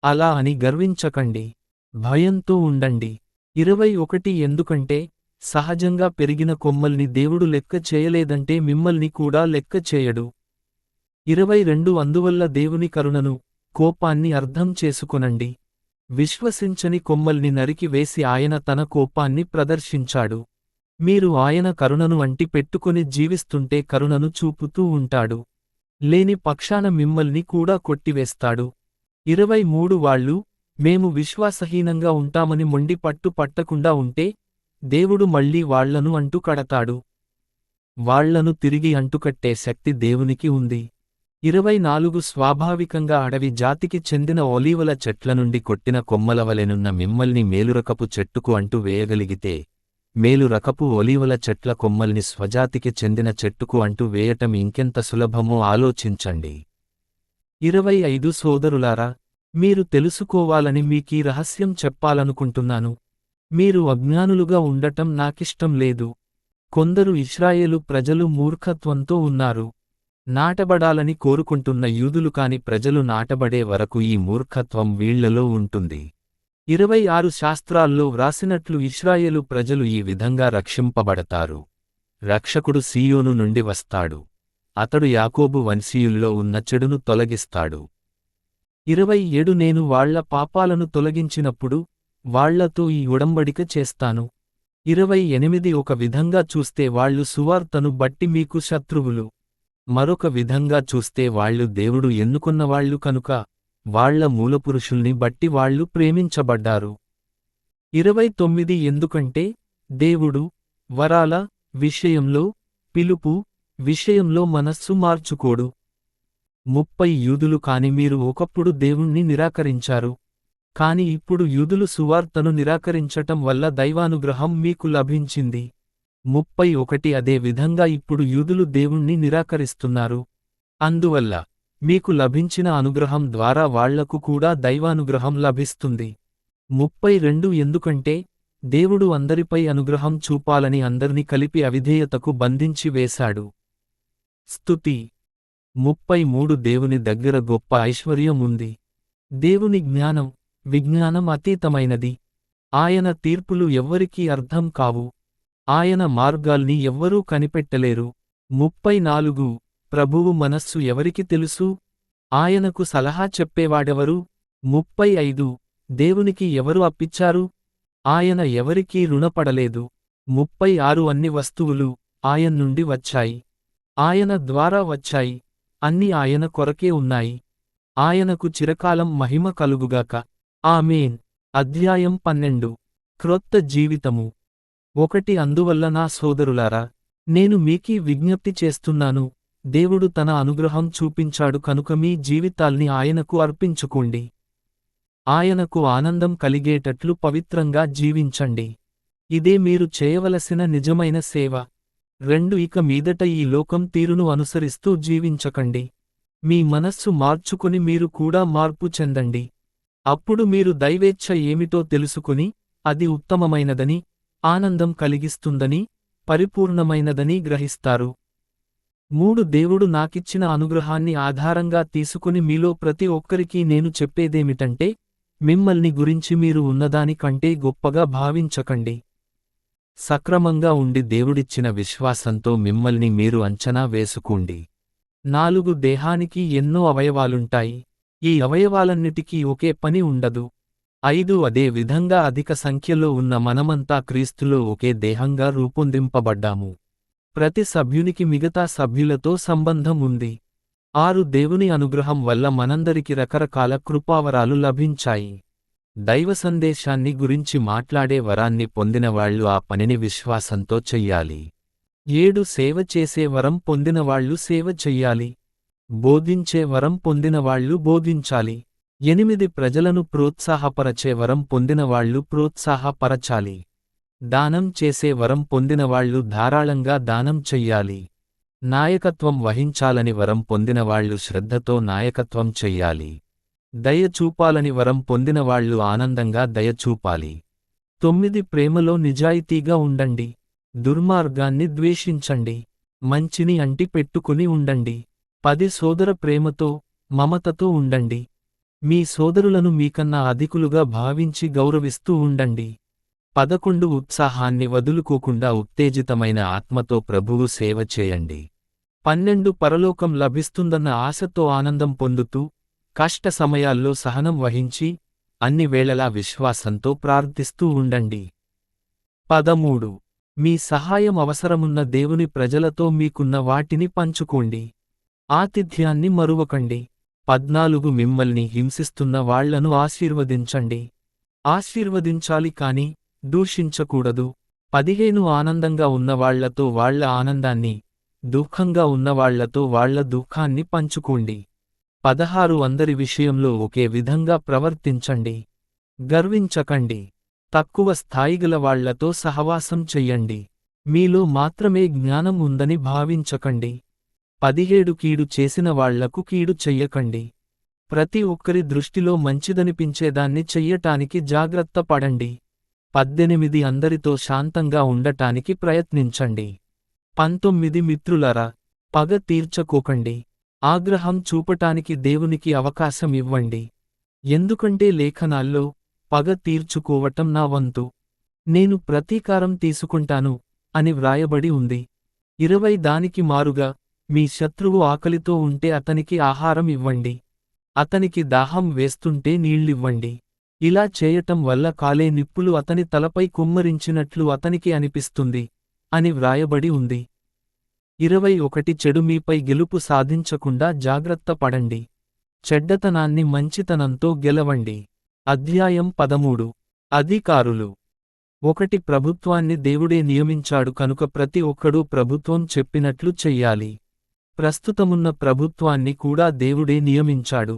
అలా అని గర్వించకండి, భయంతో ఉండండి. 21 ఎందుకంటే, సహజంగా పెరిగిన కొమ్మల్ని దేవుడు లెక్క చేయలేదంటే మిమ్మల్ని కూడా లెక్క చేయడు. 22 అందువల్ల దేవుని కరుణను, కోపాన్ని అర్థం చేసుకొనండి. విశ్వసించని కొమ్మల్ని నరికి వేసి ఆయన తన కోపాన్ని ప్రదర్శించాడు. మీరు ఆయన కరుణను అంటి పెట్టుకొని జీవిస్తుంటే కరుణను చూపుతూ ఉంటాడు. లేని పక్షాన మిమ్మల్ని కూడా కొట్టివేస్తాడు. 23 వాళ్ళు, మేము విశ్వాసహీనంగా ఉంటామని మొండి పట్టు పట్టకుండా ఉంటే, దేవుడు మళ్ళీ వాళ్లను అంటుకడతాడు. వాళ్లను తిరిగి అంటుకట్టే శక్తి దేవునికి ఉంది. 24 స్వాభావికంగా అడవి జాతికి చెందిన ఒలీవల చెట్ల నుండి కొట్టిన కొమ్మలవలెనున్న మిమ్మల్ని మేలురకపు చెట్టుకు అంటు వేయగలిగితే, మేలురకపు ఒలీవల చెట్ల కొమ్మల్ని స్వజాతికి చెందిన చెట్టుకు అంటు వేయటం ఇంకెంత సులభమో ఆలోచించండి. 25 సోదరులారా, మీరు తెలుసుకోవాలని మీకీ రహస్యం చెప్పాలనుకుంటున్నాను. మీరు అజ్ఞానులుగా ఉండటం నాకిష్టం లేదు. కొందరు ఇశ్రాయేలు ప్రజలు మూర్ఖత్వంతో ఉన్నారు. నాటబడాలని కోరుకుంటున్న యూదులు కాని ప్రజలు నాటబడే వరకు ఈ మూర్ఖత్వం వీళ్లలో ఉంటుంది. 26 శాస్త్రాల్లో వ్రాసినట్లు ఇశ్రాయేలు ప్రజలు ఈ విధంగా రక్షింపబడతారు. రక్షకుడు సీయోను నుండి వస్తాడు. అతడు యాకోబు వంశీయుల్లో ఉన్న చెడును తొలగిస్తాడు. 27 నేను వాళ్ల పాపాలను తొలగించినప్పుడు, వాళ్లతో ఈ ఉడంబడిక చేస్తాను. 28 ఒక విధంగా చూస్తే వాళ్ళు సువార్తను బట్టి మీకు శత్రువులు. మరొక విధంగా చూస్తే వాళ్ళు దేవుడు ఎన్నుకున్నవాళ్లు కనుక, వాళ్ల మూలపురుషుల్ని బట్టి వాళ్ళు ప్రేమించబడ్డారు. 29 ఎందుకంటే, దేవుడు, వరాల విషయంలో, పిలుపు విషయంలో మనస్సు మార్చుకోడు. 30 యూదులు కాని మీరు ఒకప్పుడు దేవుణ్ణి నిరాకరించారు. కాని ఇప్పుడు యూదులు సువార్తను నిరాకరించటం వల్ల దైవానుగ్రహం మీకు లభించింది. 31 అదే విధంగా ఇప్పుడు యూదులు దేవుణ్ణి నిరాకరిస్తున్నారు. అందువల్ల, మీకు లభించిన అనుగ్రహం ద్వారా వాళ్లకు కూడా దైవానుగ్రహం లభిస్తుంది. 32 ఎందుకంటే, దేవుడు అందరిపై అనుగ్రహం చూపాలని అందర్నీ కలిపి అవిధేయతకు బంధించి వేశాడు. స్తుతి. 33 దేవుని దగ్గర గొప్ప ఐశ్వర్యం ఉంది. దేవుని జ్ఞానం, విజ్ఞానం అతీతమైనది. ఆయన తీర్పులు ఎవ్వరికీ అర్థం కావు. ఆయన మార్గాల్ని ఎవ్వరూ కనిపెట్టలేరు. 34 ప్రభువు మనస్సు ఎవరికి తెలుసు? ఆయనకు సలహా చెప్పేవాడెవరు? 35 దేవునికి ఎవరు అప్పిచ్చారు? ఆయన ఎవరికీ రుణపడలేదు. 36 అన్ని వస్తువులు ఆయన్నుండి వచ్చాయి. ఆయన ద్వారా వచ్చాయి. అన్ని ఆయన కొరకే ఉన్నాయి. ఆయనకు చిరకాలం మహిమ కలుగుగాక. ఆమేన్. అధ్యాయం 12 క్రొత్త జీవితము. 1 అందువల్ల నా సోదరులారా, నేను మీకీ విజ్ఞప్తి చేస్తున్నాను, దేవుడు తన అనుగ్రహం చూపించాడు కనుక మీ జీవితాల్ని ఆయనకు అర్పించుకోండి. ఆయనకు ఆనందం కలిగేటట్లు పవిత్రంగా జీవించండి. ఇదే మీరు చేయవలసిన నిజమైన సేవ. 2 ఇక మీదట ఈ లోకం తీరును అనుసరిస్తూ జీవించకండి. మీ మనస్సు మార్చుకుని మీరు కూడా మార్పు చెందండి. అప్పుడు మీరు దైవేచ్ఛ ఏమిటో తెలుసుకుని, అది ఉత్తమమైనదని, ఆనందం కలిగిస్తుందని, పరిపూర్ణమైనదని గ్రహిస్తారు. దేవుడు నాకిచ్చిన అనుగ్రహాన్ని ఆధారంగా తీసుకుని మీలో ప్రతి ఒక్కరికీ నేను చెప్పేదేమిటంటే, మిమ్మల్ని గురించి మీరు ఉన్నదాని కంటే గొప్పగా భావించకండి. సక్రమంగా ఉండి దేవుడిచ్చిన విశ్వాసంతో మిమ్మల్ని మీరు అంచనా వేసుకోండి. 4 దేహానికి ఎన్నో అవయవాలుంటాయి. ఈ అవయవాలన్నిటికీ ఒకే పని ఉండదు. 5 అదే విధంగా అధిక సంఖ్యలో ఉన్న మనమంతా క్రీస్తులో ఒకే దేహంగా రూపొందింపబడ్డాము. ప్రతి సభ్యునికి మిగతా సభ్యులతో సంబంధం ఉంది. 6 దేవుని అనుగ్రహం వల్ల మనందరికి రకరకాల కృపావరాలు లభించాయి. దైవ సందేశాన్ని గురించి మాట్లాడే వరాన్ని పొందినవాళ్లు ఆ పనిని విశ్వాసంతో చెయ్యాలి. 7 సేవ చేసే వరం పొందినవాళ్లు సేవ చెయ్యాలి. బోధించే వరం పొందినవాళ్లు బోధించాలి. 8 ప్రజలను ప్రోత్సాహపరచే వరం పొందినవాళ్లు ప్రోత్సాహపరచాలి. దానం చేసే వరం పొందినవాళ్లు ధారాళంగా దానం చెయ్యాలి. నాయకత్వం వహించాలని వరం పొందినవాళ్లు శ్రద్ధతో నాయకత్వం చెయ్యాలి. దయ చూపాలని వరం పొందినవాళ్లు ఆనందంగా దయ చూపాలి. 9 ప్రేమలో నిజాయితీగా ఉండండి. దుర్మార్గాన్ని ద్వేషించండి. మంచిని అంటి పెట్టుకుని ఉండండి. 10 సోదర ప్రేమతో, మమతతో ఉండండి. మీ సోదరులను మీకన్నా అధికులుగా భావించి గౌరవిస్తూ ఉండండి. 11 ఉత్సాహాన్ని వదులుకోకుండా ఉత్తేజితమైన ఆత్మతో ప్రభువు సేవ చేయండి. 12 పరలోకం లభిస్తుందన్న ఆశతో ఆనందం పొందుతూ, కష్ట సమయాల్లో సహనం వహించి, అన్ని వేళలా విశ్వాసంతో ప్రార్థిస్తూ ఉండండి. 13 మీ సహాయం అవసరమున్న దేవుని ప్రజలతో మీకున్న వాటిని పంచుకోండి. ఆతిథ్యాన్ని మరువకండి. 14 మిమ్మల్ని హింసిస్తున్న వాళ్లను ఆశీర్వదించండి. ఆశీర్వదించాలి కాని దూషించకూడదు. 15 ఆనందంగా ఉన్నవాళ్లతో వాళ్ల ఆనందాన్ని, దుఃఖంగా ఉన్నవాళ్లతో వాళ్ల దుఃఖాన్ని పంచుకోండి. 16 అందరి విషయంలో ఒకే విధంగా ప్రవర్తించండి. గర్వించకండి. తక్కువ స్థాయిగల వాళ్లతో సహవాసం చెయ్యండి. మీలో మాత్రమే జ్ఞానం ఉందని భావించకండి. 17 కీడు చేసిన వాళ్లకు కీడు చెయ్యకండి. ప్రతి ఒక్కరి దృష్టిలో మంచిదనిపించేదాన్ని చెయ్యటానికి జాగ్రత్త పడండి. 18 అందరితో శాంతంగా ఉండటానికి ప్రయత్నించండి. 19 మిత్రులారా, పగ తీర్చకోకండి. ఆగ్రహం చూపటానికి దేవునికి అవకాశం ఇవ్వండి. ఎందుకంటే లేఖనాల్లో, పగ తీర్చుకోవటం నా వంతు, నేను ప్రతీకారం తీసుకుంటాను అని వ్రాయబడి ఉంది. 20 దానికి మారుగా, మీ శత్రువు ఆకలితో ఉంటే అతనికి ఆహారం ఇవ్వండి. అతనికి దాహం వేస్తుంటే నీళ్ళివ్వండి. ఇలా చేయటం వల్ల కాలే నిప్పులు అతని తలపై కుమ్మరించినట్లు అతనికి అనిపిస్తుంది అని వ్రాయబడి ఉంది. 21 చెడు మీపై గెలుపు సాధించకుండా జాగ్రత్త పడండి. చెడ్డతనాన్ని మంచితనంతో గెలవండి. అధ్యాయం 13 అధికారులు. 1 ప్రభుత్వాన్ని దేవుడే నియమించాడు కనుక ప్రతి ఒక్కడూ ప్రభుత్వం చెప్పినట్లు చెయ్యాలి. ప్రస్తుతమున్న ప్రభుత్వాన్ని కూడా దేవుడే నియమించాడు.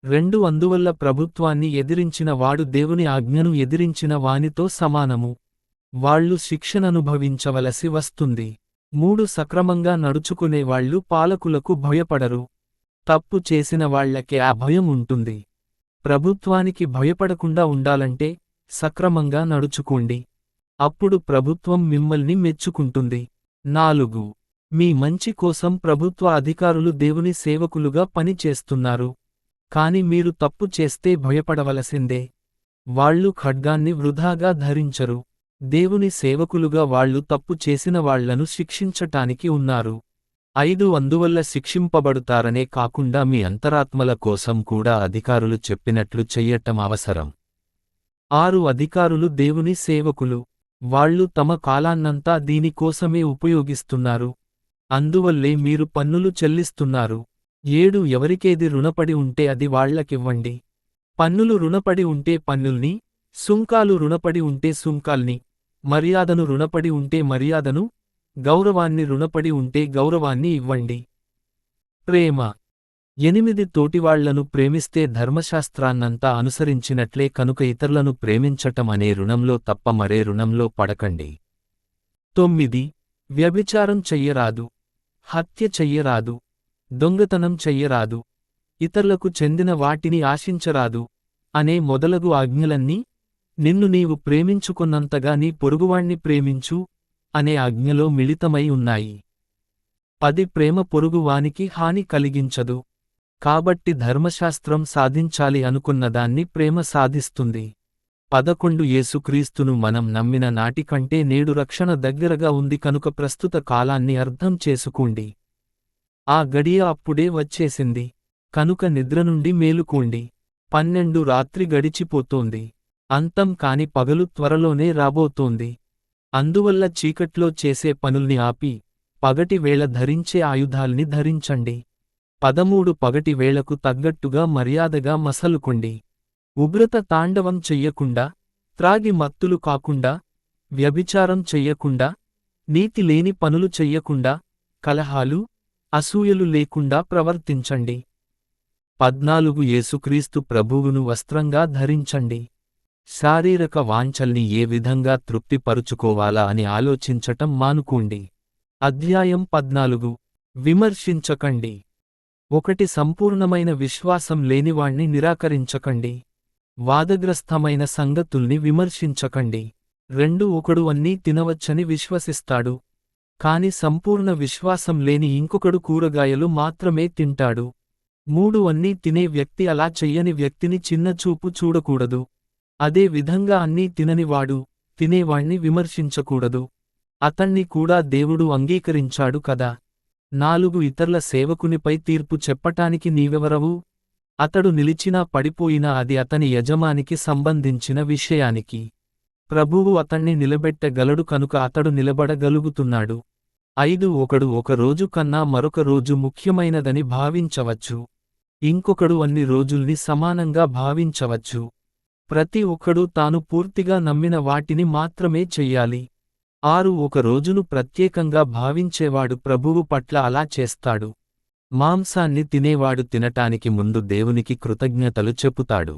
2 అందువల్ల ప్రభుత్వాన్ని ఎదిరించిన వాడు దేవుని ఆజ్ఞను ఎదిరించిన వానితో సమానము. వాళ్ళు శిక్షననుభవించవలసి వస్తుంది. 3 సక్రమంగా నడుచుకునేవాళ్లు పాలకులకు భయపడరు. తప్పు చేసిన వాళ్లకే ఆ భయం ఉంటుంది. ప్రభుత్వానికి భయపడకుండా ఉండాలంటే సక్రమంగా నడుచుకోండి. అప్పుడు ప్రభుత్వం మిమ్మల్ని మెచ్చుకుంటుంది. 4 మీ మంచి కోసం ప్రభుత్వ అధికారులు దేవుని సేవకులుగా పని చేస్తున్నారు. కాని మీరు తప్పు చేస్తే భయపడవలసిందే. వాళ్ళు ఖడ్గాన్ని వృధాగా ధరించరు. దేవుని సేవకులుగా వాళ్ళు తప్పు చేసిన వాళ్లను శిక్షించటానికి ఉన్నారు. 5 అందువల్ల శిక్షింపబడుతారనే కాకుండా మీ అంతరాత్మల కోసం కూడా అధికారులు చెప్పినట్లు చెయ్యటం అవసరం. 6 అధికారులు దేవుని సేవకులు. వాళ్ళు తమ కాలాన్నంతా దీనికోసమే ఉపయోగిస్తున్నారు. అందువల్లే మీరు పన్నులు చెల్లిస్తున్నారు. 7 ఎవరికేది రుణపడి ఉంటే అది వాళ్లకివ్వండి. పన్నులు రుణపడి ఉంటే పన్నుల్ని, సుంకాలు రుణపడి ఉంటే సుంకాల్ని, మర్యాదను రుణపడి ఉంటే మర్యాదను, గౌరవాన్ని రుణపడి ఉంటే గౌరవాన్ని ఇవ్వండి. ప్రేమ. 8 తోటివాళ్లను ప్రేమిస్తే ధర్మశాస్త్రాన్నంతా అనుసరించినట్లే కనుక ఇతరులను ప్రేమించటం అనే రుణంలో తప్ప మరే రుణంలో పడకండి. 9 వ్యభిచారం చెయ్యరాదు. హత్య చెయ్యరాదు. దొంగతనం చెయ్యరాదు. ఇతరులకు చెందిన వాటిని ఆశించరాదు అనే మొదలగు ఆజ్ఞలన్నీ, నిన్ను నీవు ప్రేమించుకున్నంతగా నీ పొరుగువాణ్ణి ప్రేమించు అనే ఆజ్ఞలో మిళితమై ఉన్నాయి. 10 ప్రేమ పొరుగువానికి హాని కలిగించదు. కాబట్టి ధర్మశాస్త్రం సాధించాలి అనుకున్నదాన్ని ప్రేమ సాధిస్తుంది. 11 యేసుక్రీస్తును మనం నమ్మిన నాటికంటే నేడు రక్షణ దగ్గరగా ఉంది కనుక ప్రస్తుత కాలాన్ని అర్థం చేసుకోండి. ఆ గడియ అప్పుడే వచ్చేసింది. కనుక నిద్ర నుండి మేలుకోండి. 12 రాత్రి గడిచిపోతోంది. అంతం కాని పగలు త్వరలోనే రాబోతోంది. అందువల్ల చీకట్లో చేసే పనుల్ని ఆపి, పగటి వేళ ధరించే ఆయుధాల్ని ధరించండి. 13 పగటి వేళకు తగ్గట్టుగా మర్యాదగా మసలుకొండి. ఉగ్రత తాండవం చెయ్యకుండా, త్రాగి మత్తులు కాకుండా, వ్యభిచారం చెయ్యకుండా, నీతి లేని పనులు చెయ్యకుండా, కలహాలు, అసూయలు లేకుండా ప్రవర్తించండి. 14 యేసుక్రీస్తు ప్రభువును వస్త్రంగా ధరించండి. శారీరక వాంఛల్ని ఏ విధంగా తృప్తిపరుచుకోవాలా అని ఆలోచించటం మానుకోండి. అధ్యాయం 14. విమర్శించకండి. 1 సంపూర్ణమైన విశ్వాసం లేనివాణ్ణి నిరాకరించకండి. వాదగ్రస్తమైన సంగతుల్ని విమర్శించకండి. 2 ఒకడు అన్నీ తినవచ్చని విశ్వసిస్తాడు. కాని సంపూర్ణ విశ్వాసం లేని ఇంకొకడు కూరగాయలు మాత్రమే తింటాడు. 3 అన్నీ తినే వ్యక్తి అలా చెయ్యని వ్యక్తిని చిన్నచూపు చూడకూడదు. అదే విధంగా అన్నీ తిననివాడు, తినేవాణ్ణి విమర్శించకూడదు. అతణ్ణి కూడా దేవుడు అంగీకరించాడు కదా. 4 ఇతర్ల సేవకునిపై తీర్పు చెప్పటానికి నీవెవరవు? అతడు నిలిచినా పడిపోయినా అది అతని యజమానికి సంబంధించిన విషయానికి. ప్రభువు అతణ్ణి నిలబెట్టగలడు కనుక అతడు నిలబడగలుగుతున్నాడు. 5 ఒకడు ఒక రోజు కన్నా మరొక రోజు ముఖ్యమైనదని భావించవచ్చు. ఇంకొకడు అన్ని రోజుల్ని సమానంగా భావించవచ్చు. ప్రతి ఒక్కడూ తాను పూర్తిగా నమ్మిన వాటిని మాత్రమే చెయ్యాలి. 6 ఒక రోజును ప్రత్యేకంగా భావించేవాడు ప్రభువు పట్ల అలా చేస్తాడు. మాంసాన్ని తినేవాడు తినటానికి ముందు దేవునికి కృతజ్ఞతలు చెప్పుతాడు.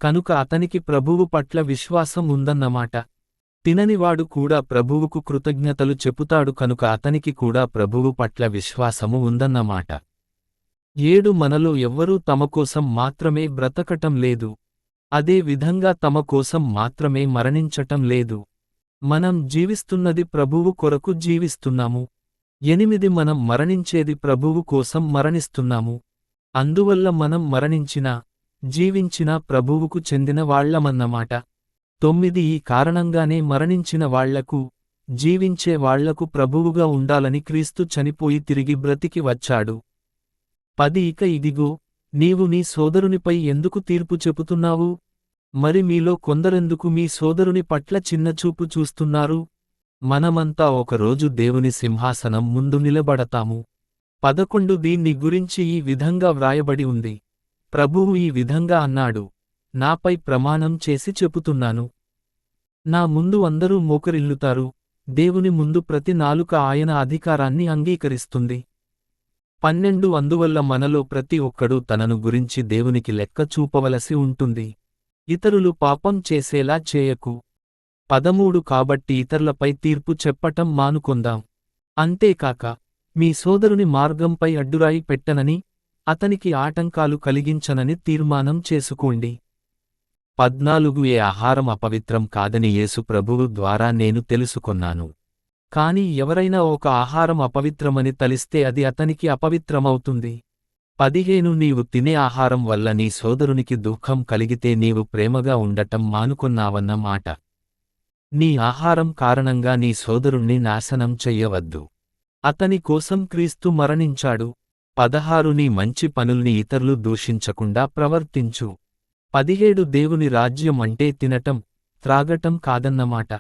కనుక అతనికి ప్రభువు పట్ల విశ్వాసం ఉందన్నమాట. తిననివాడు కూడా ప్రభువుకు కృతజ్ఞతలు చెప్పుతాడు కనుక అతనికి కూడా ప్రభువు పట్ల విశ్వాసము ఉందన్నమాట. 7 మనలో ఎవ్వరూ తమకోసం మాత్రమే బ్రతకటం లేదు. అదే విధంగా తమ కోసం మాత్రమే మరణించటం లేదు. మనం జీవిస్తున్నది ప్రభువు కొరకు జీవిస్తున్నాము. 8 మనం మరణించేది ప్రభువు కోసం మరణిస్తున్నాము. అందువల్ల మనం మరణించినా, జీవించినా ప్రభువుకు చెందిన వాళ్లమన్నమాట. 9 ఈ కారణంగానే మరణించిన వాళ్లకు, జీవించే వాళ్లకు ప్రభువుగా ఉండాలని క్రీస్తు చనిపోయి తిరిగి బ్రతికి వచ్చాడు. 10 ఇక ఇదిగో, నీవు నీ సోదరునిపై ఎందుకు తీర్పు చెబుతున్నావు? మరి మీలో కొందరెందుకు మీ సోదరుని పట్ల చిన్నచూపు చూస్తున్నారు? మనమంతా ఒకరోజు దేవుని సింహాసనం ముందు నిలబడతాము. 11 దీన్ని గురించి ఈ విధంగా వ్రాయబడి ఉంది. ప్రభువు ఈ విధంగా అన్నాడు, నాపై ప్రమాణం చేసి చెపుతున్నాను. నా ముందు అందరూ మోకరిల్లుతారు, దేవుని ముందు ప్రతి నాలుక ఆయన అధికారాన్ని అంగీకరిస్తుంది. 12 అందువల్ల మనలో ప్రతి ఒక్కడూ తనను గురించి దేవునికి లెక్క చూపవలసి ఉంటుంది. ఇతరులు పాపం చేసేలా చేయకు. 13 కాబట్టి ఇతరులపై తీర్పు చెప్పటం మానుకొందాం. అంతేకాక, మీ సోదరుని మార్గంపై అడ్డురాయి పెట్టనని, అతనికి ఆటంకాలు కలిగించనని తీర్మానం చేసుకోండి. 14 ఏ ఆహారం అపవిత్రం కాదని యేసు ప్రభువు ద్వారా నేను తెలుసుకొన్నాను. కాని ఎవరైనా ఒక ఆహారం అపవిత్రమని తలిస్తే అది అతనికి అపవిత్రమవుతుంది. 15 నీవు తినే ఆహారం వల్ల నీ సోదరునికి దుఃఖం కలిగితే నీవు ప్రేమగా ఉండటం మానుకొన్నావన్న మాట. నీ ఆహారం కారణంగా నీ సోదరుణ్ణి నాశనం చెయ్యవద్దు. అతని కోసం క్రీస్తు మరణించాడు. 16 నీ మంచి పనుల్ని ఇతరులు దూషించకుండా ప్రవర్తించు. 17 దేవుని రాజ్యం అంటే తినటం, త్రాగటం కాదన్నమాట.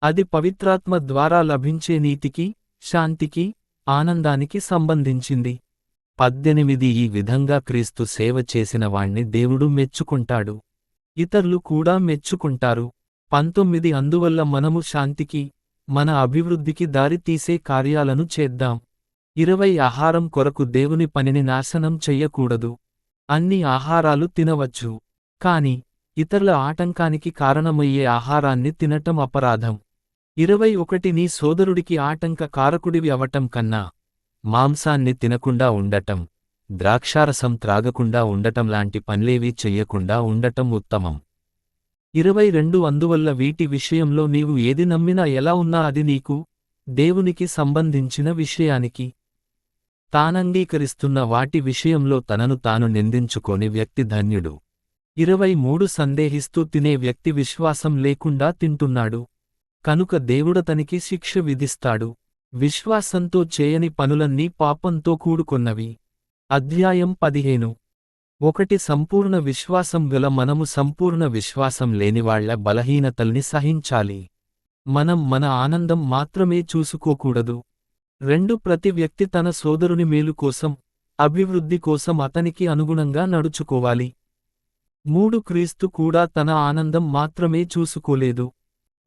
అది పవిత్రాత్మ ద్వారా లభించే నీతికి, శాంతికి, ఆనందానికి సంబంధించింది. 18 ఈ విధంగా క్రీస్తు సేవ చేసిన వాణ్ణి దేవుడు మెచ్చుకుంటాడు. ఇతరులు కూడా మెచ్చుకుంటారు. 19 అందువల్ల మనము శాంతికి, మన అభివృద్ధికి దారి తీసే కార్యాలను చేద్దాం. 20 ఆహారం కొరకు దేవుని పనిని నాశనం చెయ్యకూడదు. అన్ని ఆహారాలు తినవచ్చు. కాని, ఇతరుల ఆటంకానికి కారణమయ్యే ఆహారాన్ని తినటం అపరాధం. 21 నీ సోదరుడికి ఆటంక కారకుడివి అవటం కన్నా, మాంసాన్ని తినకుండా ఉండటం, ద్రాక్షారసం త్రాగకుండా ఉండటం లాంటి పనులేవీ చెయ్యకుండా ఉండటం ఉత్తమం. 22 అందువల్ల వీటి విషయంలో నీవు ఏది నమ్మినా ఎలా ఉన్నా అది నీకు, దేవునికి సంబంధించిన విషయానికి. తానంగీకరిస్తున్న వాటి విషయంలో తనను తాను నిందించుకోని వ్యక్తి ధన్యుడు. 23 సందేహిస్తూ తినే వ్యక్తి విశ్వాసం లేకుండా తింటున్నాడు. కనుక దేవుడతనికి శిక్ష విధిస్తాడు. విశ్వాసంతో చేయని పనులన్నీ పాపంతో కూడుకొన్నవి. అధ్యాయం 15. 1 సంపూర్ణ విశ్వాసం గల మనము సంపూర్ణ విశ్వాసం లేనివాళ్ల బలహీనతల్ని సహించాలి. మనం మన ఆనందం మాత్రమే చూసుకోకూడదు. 2 ప్రతి వ్యక్తి తన సోదరుని మేలు కోసం, అభివృద్ధి కోసం అతనికి అనుగుణంగా నడుచుకోవాలి. 3 క్రీస్తు కూడా తన ఆనందం మాత్రమే చూసుకోలేదు.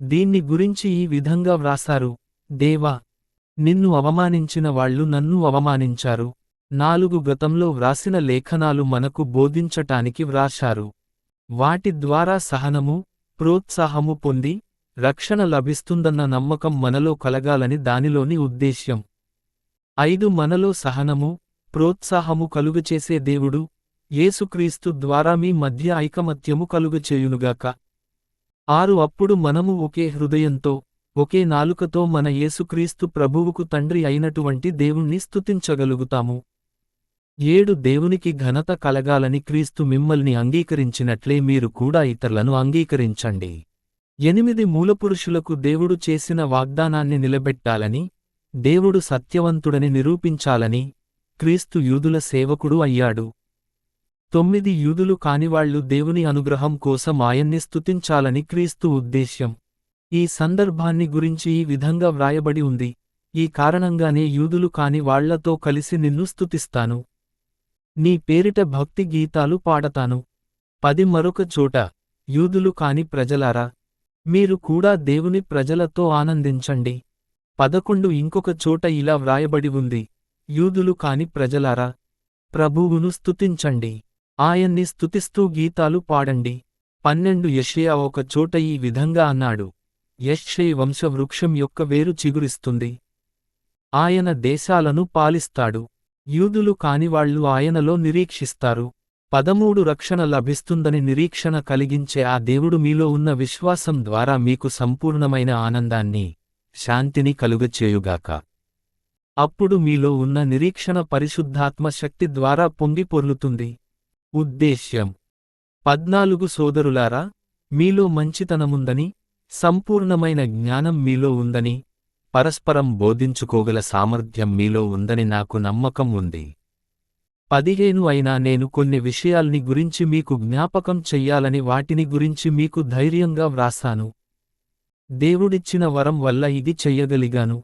దీన్ని గురించి ఈ విధంగా వ్రాసారు: దేవా, నిన్ను అవమానించిన వాళ్ళు నన్ను అవమానించారు. 4 గతంలో వ్రాసిన లేఖనాలు మనకు బోధించటానికి వ్రాశారు. వాటి ద్వారా సహనము, ప్రోత్సాహము పొంది, రక్షణ లభిస్తుందన్న నమ్మకం మనలో కలగాలని దానిలోని ఉద్దేశ్యం. 5 మనలో సహనము, ప్రోత్సాహము కలుగచేసే దేవుడు, యేసుక్రీస్తు ద్వారా మీ మధ్య ఐకమత్యము కలుగచేయునుగాక. 6 అప్పుడు మనము ఒకే హృదయంతో, ఒకే నాలుకతో మన యేసుక్రీస్తు ప్రభువుకు తండ్రి అయినటువంటి దేవుణ్ణి స్తుతించగలుగుతాము. 7 దేవునికి ఘనత కలగాలని క్రీస్తు మిమ్మల్ని అంగీకరించినట్లే మీరు కూడా ఇతరులను అంగీకరించండి. 8 మూలపురుషులకు దేవుడు చేసిన వాగ్దానాన్ని నిలబెట్టాలని, దేవుడు సత్యవంతుడని నిరూపించాలని, క్రీస్తు యూదుల సేవకుడు అయ్యాడు. 9 యూదులు కానివాళ్లు దేవుని అనుగ్రహం కోసం ఆయన్ని స్తుతించాలని క్రీస్తు ఉద్దేశ్యం. ఈ సందర్భాన్ని గురించి ఈ విధంగా వ్రాయబడి ఉంది: ఈ కారణంగానే యూదులు కాని వాళ్లతో కలిసి నిన్ను స్తుతిస్తాను. నీ పేరిట భక్తి గీతాలు పాడతాను. 10 మరొక చోట: యూదులు కాని ప్రజలారా, మీరు కూడా దేవుని ప్రజలతో ఆనందించండి. 11 ఇంకొక చోట ఇలా వ్రాయబడి ఉంది: యూదులు కాని ప్రజలారా, ప్రభువును స్తుతించండి, ఆయన్ని స్తుతిస్తూ గీతాలు పాడండి. 12 యెషయా ఒక చోట ఈ విధంగా అన్నాడు: యెష్షయి వంశవృక్షం యొక్క వేరు చిగురిస్తుంది. ఆయన దేశాలను పాలిస్తాడు. యూదులు కానివాళ్లు ఆయనలో నిరీక్షిస్తారు. 13 రక్షణ లభిస్తుందని నిరీక్షణ కలిగించే ఆ దేవుడు మీలో ఉన్న విశ్వాసం ద్వారా మీకు సంపూర్ణమైన ఆనందాన్ని, శాంతిని కలుగచేయుగాక. అప్పుడు మీలో ఉన్న నిరీక్షణ పరిశుద్ధాత్మ శక్తి ద్వారా పొంగి పొర్లుతుంది. ఉద్దేశ్యం: 14 సోదరులారా, మీలో మంచితనముందని, సంపూర్ణమైన జ్ఞానం మీలో ఉందని, పరస్పరం బోధించుకోగల సామర్థ్యం మీలో ఉందని నాకు నమ్మకం ఉంది. 15 అయినా నేను కొన్ని విషయాల్ని గురించి మీకు జ్ఞాపకం చెయ్యాలని వాటిని గురించి మీకు ధైర్యంగా వ్రాసాను. దేవుడిచ్చిన వరం వల్ల ఇది చెయ్యగలిగాను.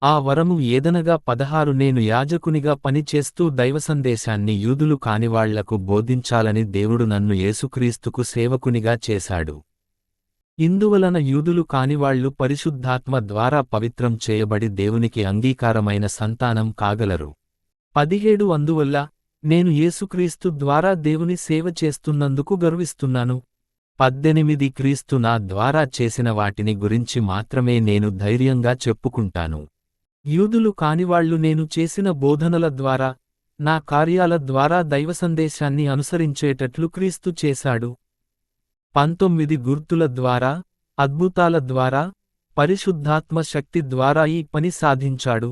ఆ వరము ఏదనగా 16 నేను యాజకునిగా పనిచేస్తూ దైవసందేశాన్ని యూదులు కానివాళ్లకు బోధించాలని దేవుడు నన్ను యేసుక్రీస్తుకు సేవకునిగా చేశాడు. ఇందువలన యూదులు కానివాళ్లు పరిశుద్ధాత్మ ద్వారా పవిత్రం చేయబడి దేవునికి అంగీకారమైన సంతానం కాగలరు. 17 అందువల్ల నేను యేసుక్రీస్తు ద్వారా దేవుని సేవ చేస్తున్నందుకు గర్విస్తున్నాను. 18 క్రీస్తు నా ద్వారా చేసిన వాటిని గురించి మాత్రమే నేను ధైర్యంగా చెప్పుకుంటాను. యూదులు కానివాళ్లు నేను చేసిన బోధనల ద్వారా, నా కార్యాల ద్వారా దైవసందేశాన్ని అనుసరించేటట్లు క్రీస్తు చేశాడు. 19 గుర్తుల ద్వారా, అద్భుతాల ద్వారా, పరిశుద్ధాత్మ శక్తి ద్వారా ఈ పని సాధించాడు.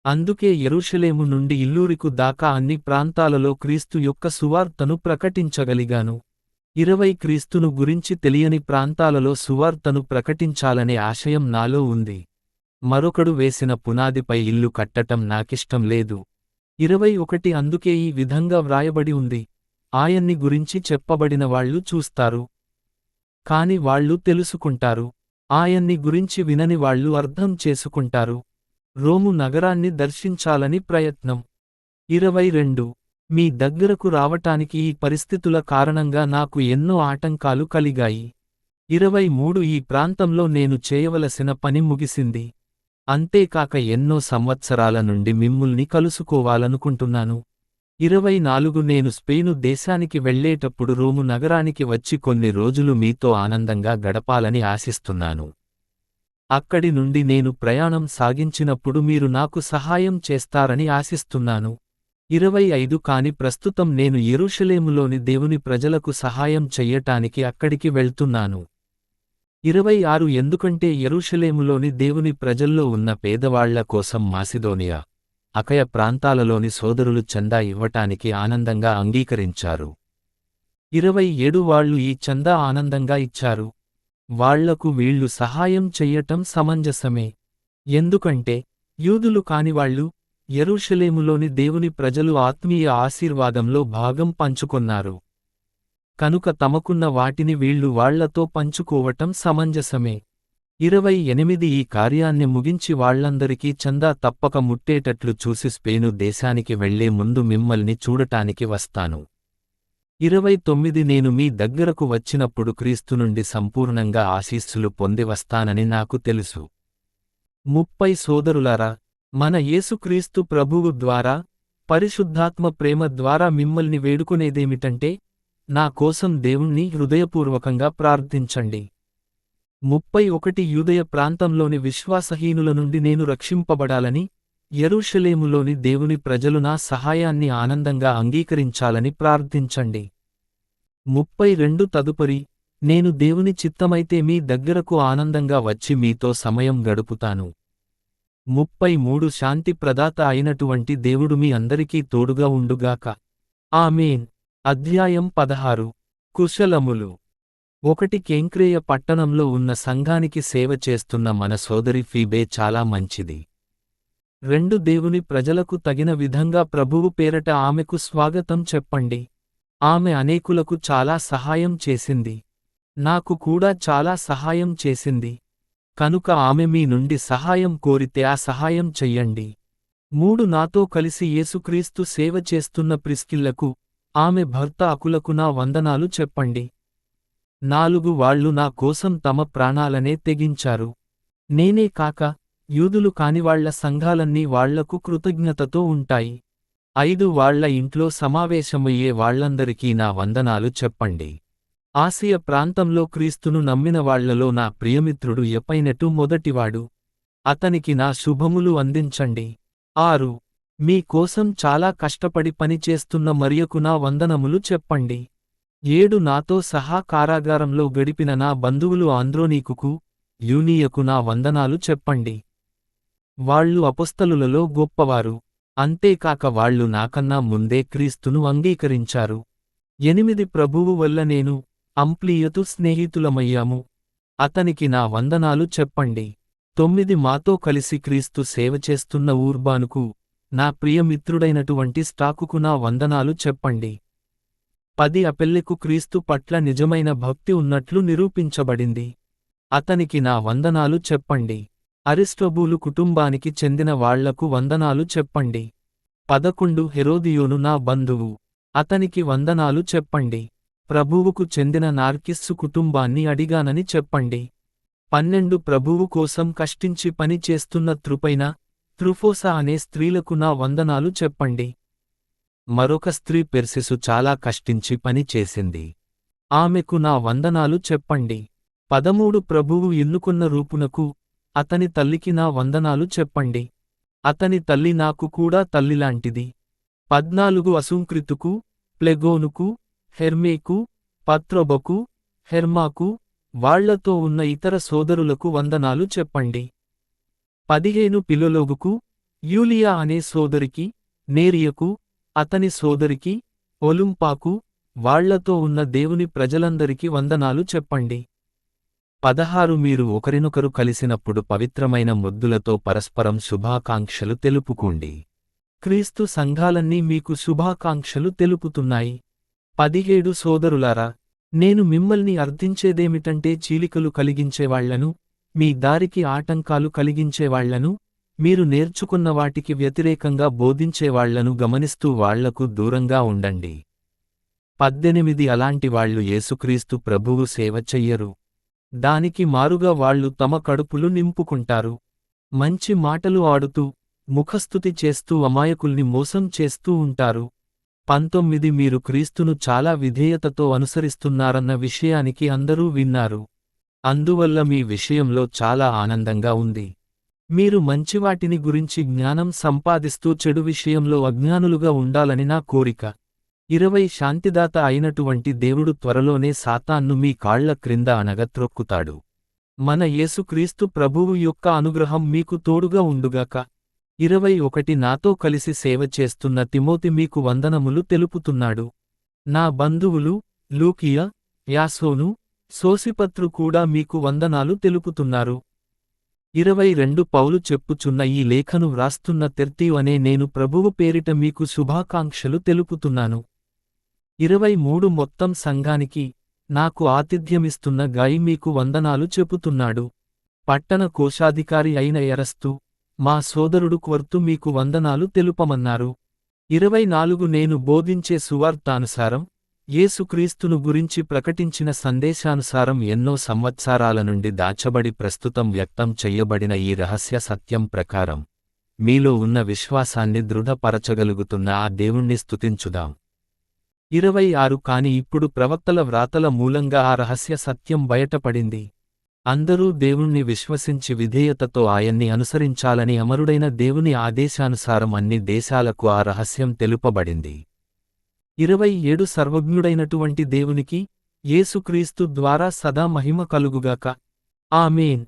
అందుకే యెరూషలేము నుండి ఇల్లూరికు దాకా అన్ని ప్రాంతాలలో క్రీస్తు యొక్క సువార్తను ప్రకటించగలిగాను. 20 క్రీస్తును గురించి తెలియని ప్రాంతాలలో సువార్తను ప్రకటించాలనే ఆశయం నాలో ఉంది. మరొకడు వేసిన పునాదిపై ఇల్లు కట్టటం నాకిష్టం లేదు. 21 అందుకే ఈ విధంగా వ్రాయబడి ఉంది: ఆయన్ని గురించి చెప్పబడిన వాళ్ళు చూస్తారు, కాని వాళ్ళు తెలుసుకుంటారు. ఆయన్ని గురించి వినని వాళ్ళు అర్థం చేసుకుంటారు. రోము నగరాన్ని దర్శించాలని ప్రయత్నం. 22 మీ దగ్గరకు రావటానికి ఈ పరిస్థితుల కారణంగా నాకు ఎన్నో ఆటంకాలు కలిగాయి. 23 ఈ ప్రాంతంలో నేను చేయవలసిన పని ముగిసింది. అంతేకాక ఎన్నో సంవత్సరాల నుండి మిమ్ముల్ని కలుసుకోవాలనుకుంటున్నాను. 24 నేను స్పెయిను దేశానికి వెళ్లేటప్పుడు రోము నగరానికి వచ్చి కొన్ని రోజులు మీతో ఆనందంగా గడపాలని ఆశిస్తున్నాను. అక్కడి నుండి నేను ప్రయాణం సాగించినప్పుడు మీరు నాకు సహాయం చేస్తారని ఆశిస్తున్నాను. 25 కాని ప్రస్తుతం నేను యెరూషలేములోని దేవుని ప్రజలకు సహాయం చెయ్యటానికి అక్కడికి వెళ్తున్నాను. 26 ఎందుకంటే యెరూషలేములోని దేవుని ప్రజల్లో ఉన్న పేదవాళ్ల కోసం మాసిదోనియా, అకయ ప్రాంతాలలోని సోదరులు చందా ఇవ్వటానికి ఆనందంగా అంగీకరించారు. 27 వాళ్ళు ఈ చందా ఆనందంగా ఇచ్చారు. వాళ్లకు వీళ్ళు సహాయం చెయ్యటం సమంజసమే. ఎందుకంటే యూదులు కానివాళ్ళు యెరూషలేములోని దేవుని ప్రజలు ఆత్మీయ ఆశీర్వాదంలో భాగం పంచుకొన్నారు. కనుక తమకున్న వాటిని వీళ్ళు వాళ్లతో పంచుకోవటం సమంజసమే. 28 ఈ కార్యాన్ని ముగించి వాళ్లందరికీ చందా తప్పక ముట్టేటట్లు చూసి స్పెయిను దేశానికి వెళ్లే ముందు మిమ్మల్ని చూడటానికి వస్తాను. 29 నేను మీ దగ్గరకు వచ్చినప్పుడు క్రీస్తు నుండి సంపూర్ణంగా ఆశీస్సులు పొంది వస్తానని నాకు తెలుసు. 30 సోదరులారా, మన యేసుక్రీస్తు ప్రభువు ద్వారా, పరిశుద్ధాత్మ ప్రేమ ద్వారా మిమ్మల్ని వేడుకునేదేమిటంటే, నా కోసం దేవుణ్ణి హృదయపూర్వకంగా ప్రార్థించండి. 31 యూదయ ప్రాంతంలోని విశ్వాసహీనుల నుండి నేను రక్షింపబడాలని, యెరూషలేములోని దేవుని ప్రజలు నా సహాయాన్ని ఆనందంగా అంగీకరించాలని ప్రార్థించండి. 32 తదుపరి, నేను దేవుని చిత్తమైతే మీ దగ్గరకు ఆనందంగా వచ్చి మీతో సమయం గడుపుతాను. 33 శాంతి ప్రదాత అయినటువంటి దేవుడు మీ అందరికీ తోడుగా ఉండుగాక. ఆమేన్. అధ్యాయం 16. కుశలములు. 1 కేంక్రేయ పట్టణంలో ఉన్న సంఘానికి సేవ చేస్తున్న మన సోదరి ఫీబే చాలా మంచిది. 2 దేవుని ప్రజలకు తగిన విధంగా ప్రభువు పేరట ఆమెకు స్వాగతం చెప్పండి. ఆమె అనేకులకు చాలా సహాయం చేసింది. నాకు కూడా చాలా సహాయం చేసింది. కనుక ఆమె మీ నుండి సహాయం కోరితే ఆ సహాయం చెయ్యండి. 3 నాతో కలిసి యేసుక్రీస్తు సేవ చేస్తున్న ప్రిస్కిల్లకు, ఆమె భర్త అకులకు నా వందనాలు చెప్పండి. 4 వాళ్ళు నా కోసం తమ ప్రాణాలనే తెగించారు. నేనే కాక, యూదులు కానివాళ్ల సంఘాలన్నీ వాళ్లకు కృతజ్ఞతతో ఉంటాయి. 5 వాళ్ల ఇంట్లో సమావేశమయ్యే వాళ్లందరికీ నా వందనాలు చెప్పండి. ఆసియ ప్రాంతంలో క్రీస్తును నమ్మిన వాళ్లలో నా ప్రియమిత్రుడు ఎపైనెటు మొదటివాడు. అతనికి నా శుభములు అందించండి. 6 మీ కోసం చాలా కష్టపడి పనిచేస్తున్న మరియకు నా వందనములు చెప్పండి. 7 నాతో సహా కారాగారంలో గడిపిన నా బంధువులు ఆంద్రోనీకుకు, యూనీయకు నా వందనాలు చెప్పండి. వాళ్ళు అపొస్తలులలో గొప్పవారు. అంతేకాక వాళ్ళు నాకన్నా ముందే క్రీస్తును అంగీకరించారు. 8 ప్రభువు వల్ల నేను, అంప్లియతు స్నేహితులమయ్యాము. అతనికి నా వందనాలు చెప్పండి. 9 మాతో కలిసి క్రీస్తు సేవ చేస్తున్న ఊర్బానుకు, నా ప్రియమిత్రుడైనటువంటి స్టాకుకు నా వందనాలు చెప్పండి. 10 అపెల్లెకు క్రీస్తు పట్ల నిజమైన భక్తి ఉన్నట్లు నిరూపించబడింది. అతనికి నా వందనాలు చెప్పండి. అరిస్టోబూలు కుటుంబానికి చెందిన వాళ్లకు వందనాలు చెప్పండి. 11 హెరోదియోను నా బంధువు. అతనికి వందనాలు చెప్పండి. ప్రభువుకు చెందిన నార్కిస్సు కుటుంబాన్ని అడిగానని చెప్పండి. 12 ప్రభువు కోసం కష్టించి పని చేస్తున్న త్రుపైన, త్రుఫోసా అనే స్త్రీలకు నా వందనాలు చెప్పండి. మరొక స్త్రీ పెర్సిసు చాలా కష్టించి పని చేసింది. ఆమెకు నా వందనాలు చెప్పండి. 13 ప్రభువు ఎన్నుకున్న రూపునకు, అతని తల్లికి నా వందనాలు చెప్పండి. అతని తల్లి నాకు కూడా తల్లిలాంటిది. 14 అసుంక్రితుకు, ప్లెగోనుకు, హెర్మేకు, పత్రొబకు, హెర్మాకు, వాళ్లతో ఉన్న ఇతర సోదరులకు వందనాలు చెప్పండి. 15 పిలొలోగుకు, యూలియా అనే సోదరికి, నేరియకు, అతని సోదరికి, ఒలుంపాకు, వాళ్లతో ఉన్న దేవుని ప్రజలందరికీ వందనాలు చెప్పండి. 16 మీరు ఒకరినొకరు కలిసినప్పుడు పవిత్రమైన ముద్దులతో పరస్పరం శుభాకాంక్షలు తెలుపుకోండి. క్రీస్తు సంఘాలన్నీ మీకు శుభాకాంక్షలు తెలుపుతున్నాయి. 17 సోదరులారా, నేను మిమ్మల్ని అర్థించేదేమిటంటే చీలికలు కలిగించేవాళ్లను, మీ దారికి ఆటంకాలు కలిగించేవాళ్లను, మీరు నేర్చుకున్న వాటికి వ్యతిరేకంగా బోధించేవాళ్లను గమనిస్తూ వాళ్లకు దూరంగా ఉండండి. 18 అలాంటి వాళ్ళు యేసుక్రీస్తు ప్రభువు సేవ చెయ్యరు. దానికి మారుగా వాళ్ళు తమ కడుపులు నింపుకుంటారు. మంచి మాటలు ఆడుతూ, ముఖస్తుతి చేస్తూ అమాయకుల్ని మోసం చేస్తూ ఉంటారు. 19 మీరు క్రీస్తును చాలా విధేయతతో అనుసరిస్తున్నారన్న విషయానికి అందరూ విన్నారు. అందువల్ల మీ విషయంలో చాలా ఆనందంగా ఉంది. మీరు మంచివాటిని గురించి జ్ఞానం సంపాదిస్తూ చెడు విషయంలో అజ్ఞానులుగా ఉండాలని నా కోరిక. 20 శాంతిదాత అయినటువంటి దేవుడు త్వరలోనే సాతాన్ను మీ కాళ్ల క్రింద అణగత్రొక్కుతాడు. మన యేసుక్రీస్తు ప్రభువు యొక్క అనుగ్రహం మీకు తోడుగా ఉండుగాక. 21 నాతో కలిసి సేవ చేస్తున్న తిమోతి మీకు వందనములు తెలుపుతున్నాడు. నా బంధువులు, లూకియ, యాసోను, సోసిపత్రు కూడా మీకు వందనాలు తెలుపుతున్నారు. 22 పౌలు చెప్పుచున్న ఈ లేఖను వ్రాస్తున్న తెర్తియు అనే నేను ప్రభువు పేరిట మీకు శుభాకాంక్షలు తెలుపుతున్నాను. 23 మొత్తం సంఘానికి, నాకు ఆతిథ్యమిస్తున్న గాయి మీకు వందనాలు చెప్పుతున్నాడు. పట్టణ కోశాధికారి అయిన ఎరస్తు, మా సోదరుడు క్వర్తు మీకు వందనాలు తెలుపమన్నారు. 24 నేను బోధించే సువార్తానుసారం, యేసుక్రీస్తును గురించి ప్రకటించిన సందేశానుసారం ఎన్నో సంవత్సరాల నుండి దాచబడి ప్రస్తుతం వ్యక్తం చెయ్యబడిన ఈ రహస్య సత్యం ప్రకారం, మీలో ఉన్న విశ్వాసాన్ని దృఢపరచగలుగుతున్న ఆ దేవుణ్ణి స్తుతించుదాం. 26 కాని ఇప్పుడు ప్రవక్తల వ్రాతల మూలంగా ఆ రహస్య సత్యం బయటపడింది. అందరూ దేవుణ్ణి విశ్వసించి విధేయతతో ఆయన్ని అనుసరించాలని అమరుడైన దేవుని ఆదేశానుసారం అన్ని దేశాలకు ఆ రహస్యం తెలుపబడింది. 27 సర్వజ్ఞుడైనటువంటి దేవునికి, యేసుక్రీస్తు ద్వారా సదా మహిమ కలుగుగాక. ఆమేన్.